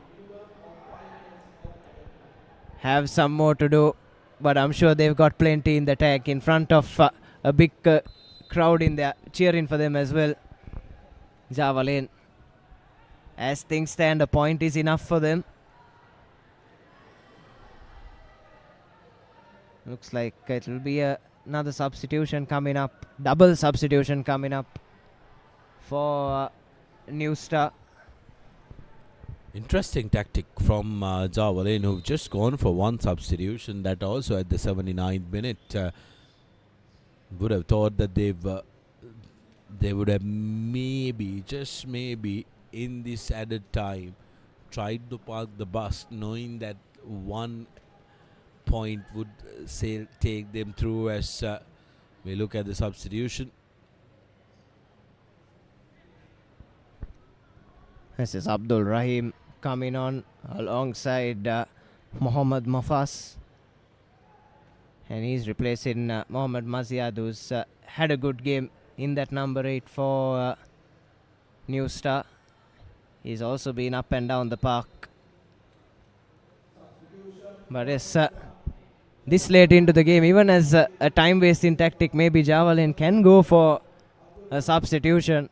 have some more to do, but I'm sure they've got plenty in the tank in front of a big crowd in there cheering for them as well. Javalin, as things stand, a point is enough for them. Looks like it will be another substitution coming up, double substitution coming up for New Star. Interesting tactic from Javalin, who've just gone for one substitution, that also at the 79th minute. Would have thought that they would have maybe, just maybe, in this added time, tried to park the bus, knowing that 1 point would take them through. As we look at the substitution. This is Abdul Rahim coming on alongside Mohammad Mafas. And he's replacing Mohammad Maziad, who's had a good game in that number 8 for New Star. He's also been up and down the park. But yes, this late into the game, even as a time-wasting tactic, maybe Javelin can go for a substitution.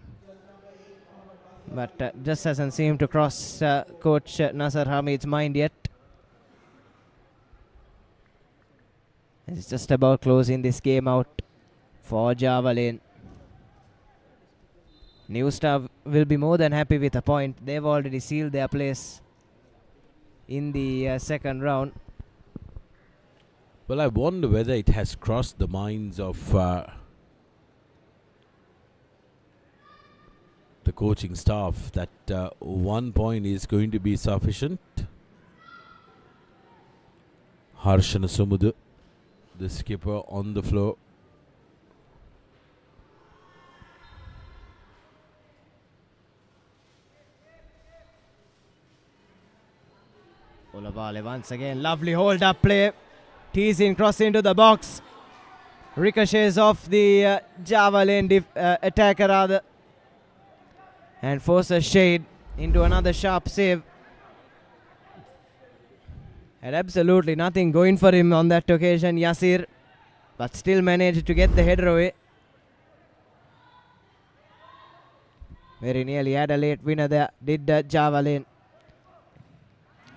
But just hasn't seemed to cross Coach Nasser Hamid's mind yet. It's just about closing this game out for Javelin. New Star will be more than happy with a point. They've already sealed their place in the second round. Well, I wonder whether it has crossed the minds of the coaching staff that 1 point is going to be sufficient. Harshana Sumudu, the skipper, on the floor. Olavale once again, lovely hold-up play. Teasing, cross into the box. Ricochets off the Javelin attacker rather. And forces Shade into another sharp save. Had absolutely nothing going for him on that occasion, Yasir. But still managed to get the header away. Very nearly had a late winner there, did Javelin.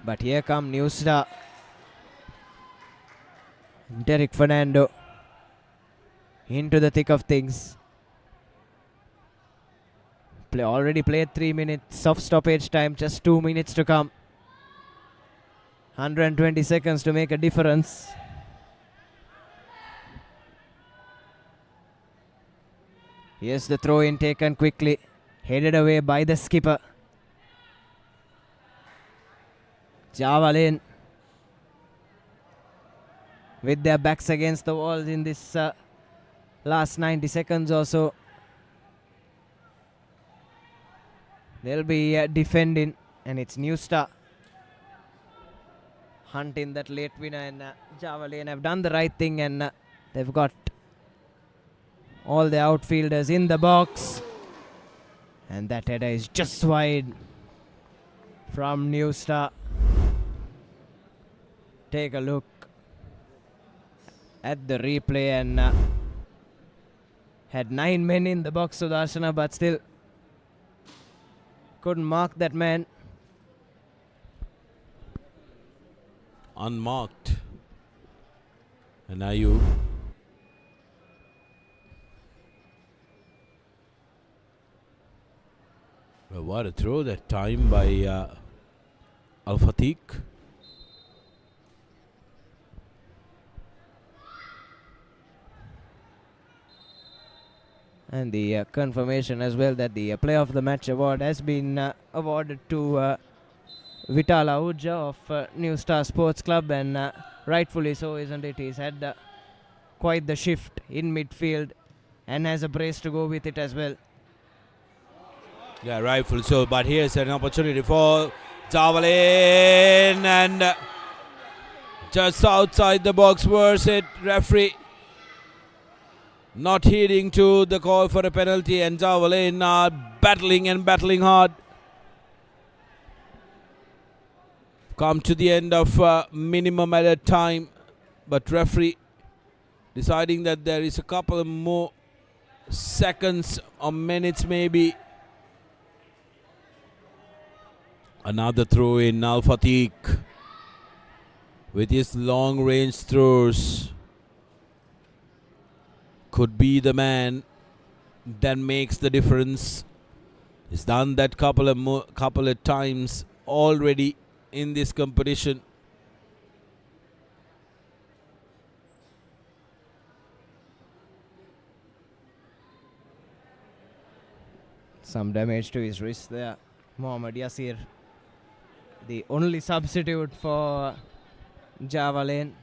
But here come New Star. Derek Fernando into the thick of things. Already played 3 minutes of stoppage time, just 2 minutes to come. 120 seconds to make a difference. Here's the throw in taken quickly, headed away by the skipper. Javelin with their backs against the walls in this last 90 seconds or so. They'll be defending, and it's New Star hunting that late winner, and Javelin have done the right thing, and they've got all the outfielders in the box, and that header is just wide from New Star. Take a look at the replay, and had 9 men in the box, Sudarshana, but still couldn't mark that man. Unmarked. And Ayub. Well, what a throw that time by Al-Fatiq. And the confirmation as well that the Player of the Match award has been awarded to Vital Ahuja of New Star Sports Club, and rightfully so, isn't it? He's had quite the shift in midfield and has a brace to go with it as well. Yeah, rightfully so. But here's an opportunity for Javelin, and just outside the box, where's it? Referee not heeding to the call for a penalty, and Javelin are battling hard. Come to the end of minimum added time, but referee deciding that there is a couple of more seconds or minutes maybe. Another throw in. Al-Fatiq with his long range throws could be the man that makes the difference. He's done that couple of times already in this competition. Some damage to his wrist there. Mohammad Yasir, the only substitute for Java Lane.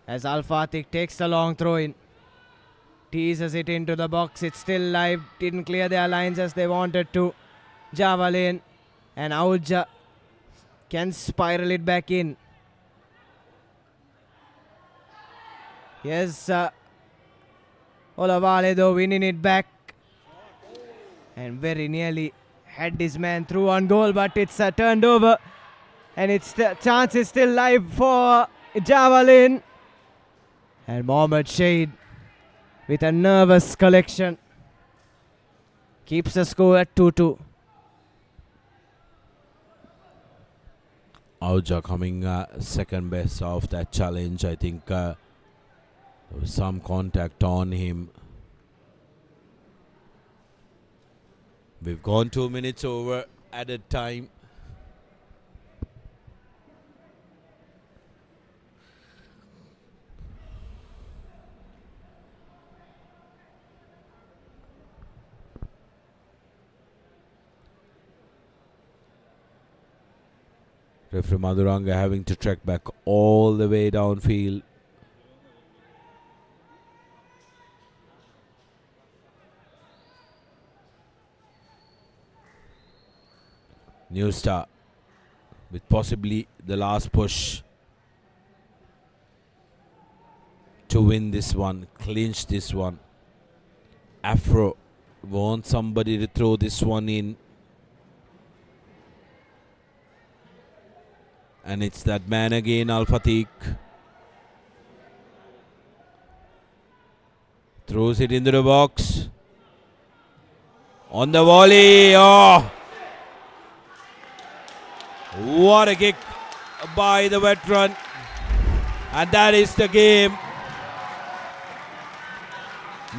As Al Fatih takes the long throw in. Teases it into the box. It's still live. Didn't clear their lines as they wanted to. Java Lane and Auja can spiral it back in. Yes, Olavale though winning it back. And very nearly had his man through on goal, but it's turned over. And its chance is still live for Java Lane. And Mohammad Shahid with a nervous collection keeps the score at 2-2. Auja coming second best of that challenge. I think there was some contact on him. We've gone 2 minutes over added time. Referee Madhuranga having to trek back all the way downfield. New Star with possibly the last push to win this one, clinch this one. Afro wants somebody to throw this one in. And it's that man again, Al Fatih. Throws it into the box. On the volley. Oh! What a kick by the veteran. And that is the game.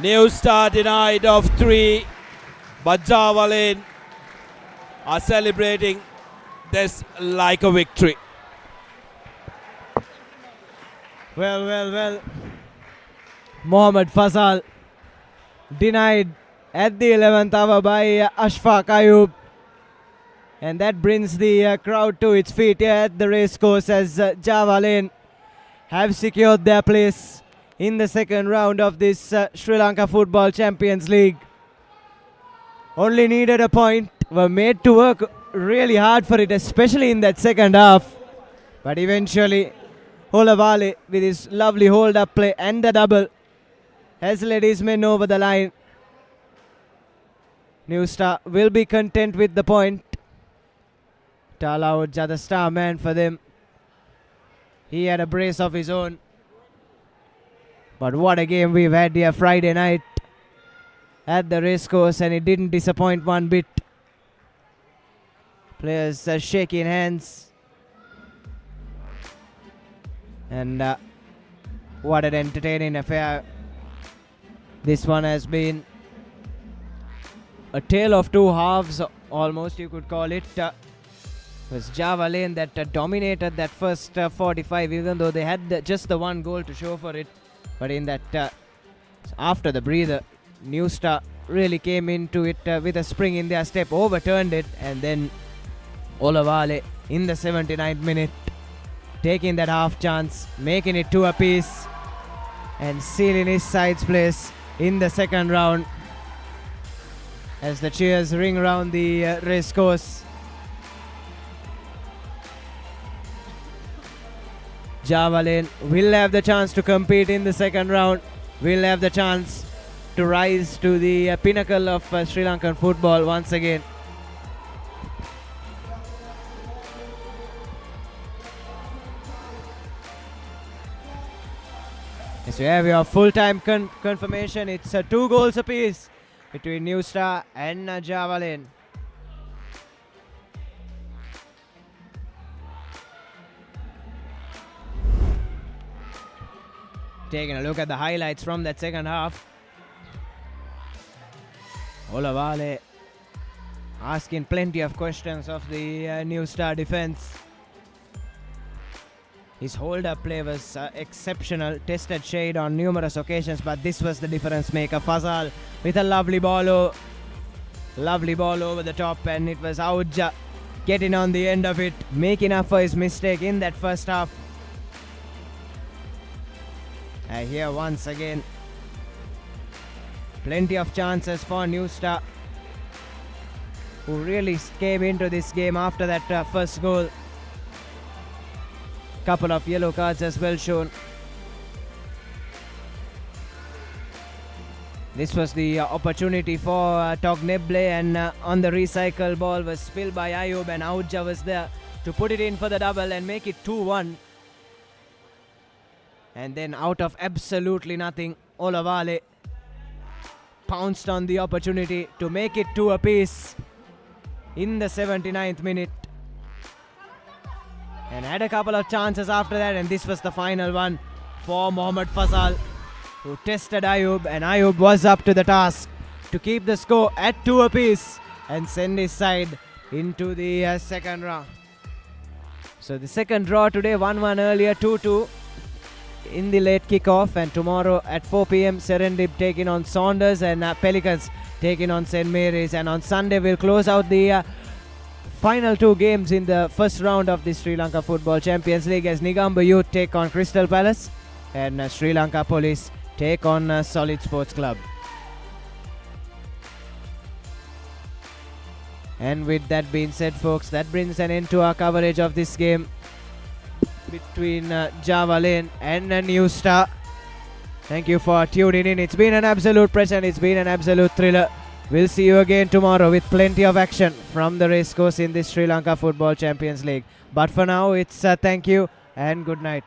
New Star denied of 3. But Java Lane are celebrating this like a victory. Well. Mohammad Fazal denied at the 11th hour by Ashfaq Ayub. And that brings the crowd to its feet here at the racecourse as Java Lane have secured their place in the second round of this Sri Lanka Football Champions League. Only needed a point, were made to work really hard for it, especially in that second half. But eventually, Olavale with his lovely hold-up play and the double has led his men over the line. New Star will be content with the point. Talauja, the star man for them. He had a brace of his own. But what a game we've had here Friday night at the racecourse, and it didn't disappoint one bit. Players shaking hands. And what an entertaining affair this one has been. A tale of two halves, almost you could call it. It was Java Lane that dominated that first 45, even though they had just the one goal to show for it. But in that, after the breather, New Star really came into it with a spring in their step, overturned it, and then Olavale in the 79th minute, taking that half chance, making it 2 apiece, and sealing his side's place in the second round as the cheers ring around the racecourse. Java Lane will have the chance to compete in the second round, will have the chance to rise to the pinnacle of Sri Lankan football once again. Yes, we have your full-time confirmation. It's 2 goals apiece between New Star and Java Lane. Taking a look at the highlights from that second half. Olavale asking plenty of questions of the New Star defense. His hold-up play was exceptional, tested shade on numerous occasions, but this was the difference maker. Fazal with a lovely ball Lovely ball over the top, and it was Auja getting on the end of it, making up for his mistake in that first half. Here once again, plenty of chances for New Star, who really came into this game after that first goal. Couple of yellow cards as well shown. This was the opportunity for Togneble, and on the recycle ball was spilled by Ayub, and Auja was there to put it in for the double and make it 2-1. And then out of absolutely nothing, Olavale pounced on the opportunity to make it 2 apiece in the 79th minute. And had a couple of chances after that, and this was the final one for Mohammad Fazal, who tested Ayub, and Ayub was up to the task to keep the score at 2 apiece and send his side into the second round. So the second draw today, 1-1 earlier, 2-2 in the late kickoff, and tomorrow at 4 p.m. Serendip taking on Saunders, and Pelicans taking on St. Mary's, and on Sunday we'll close out the final 2 games in the first round of the Sri Lanka Football Champions League as Nigamba Youth take on Crystal Palace, and Sri Lanka Police take on Solid Sports Club. And with that being said, folks, that brings an end to our coverage of this game between Java Lane and New Star. Thank you for tuning in. It's been an absolute pleasure, it's been an absolute thriller. We'll see you again tomorrow with plenty of action from the racecourse in the Sri Lanka Football Champions League. But for now, it's thank you and good night.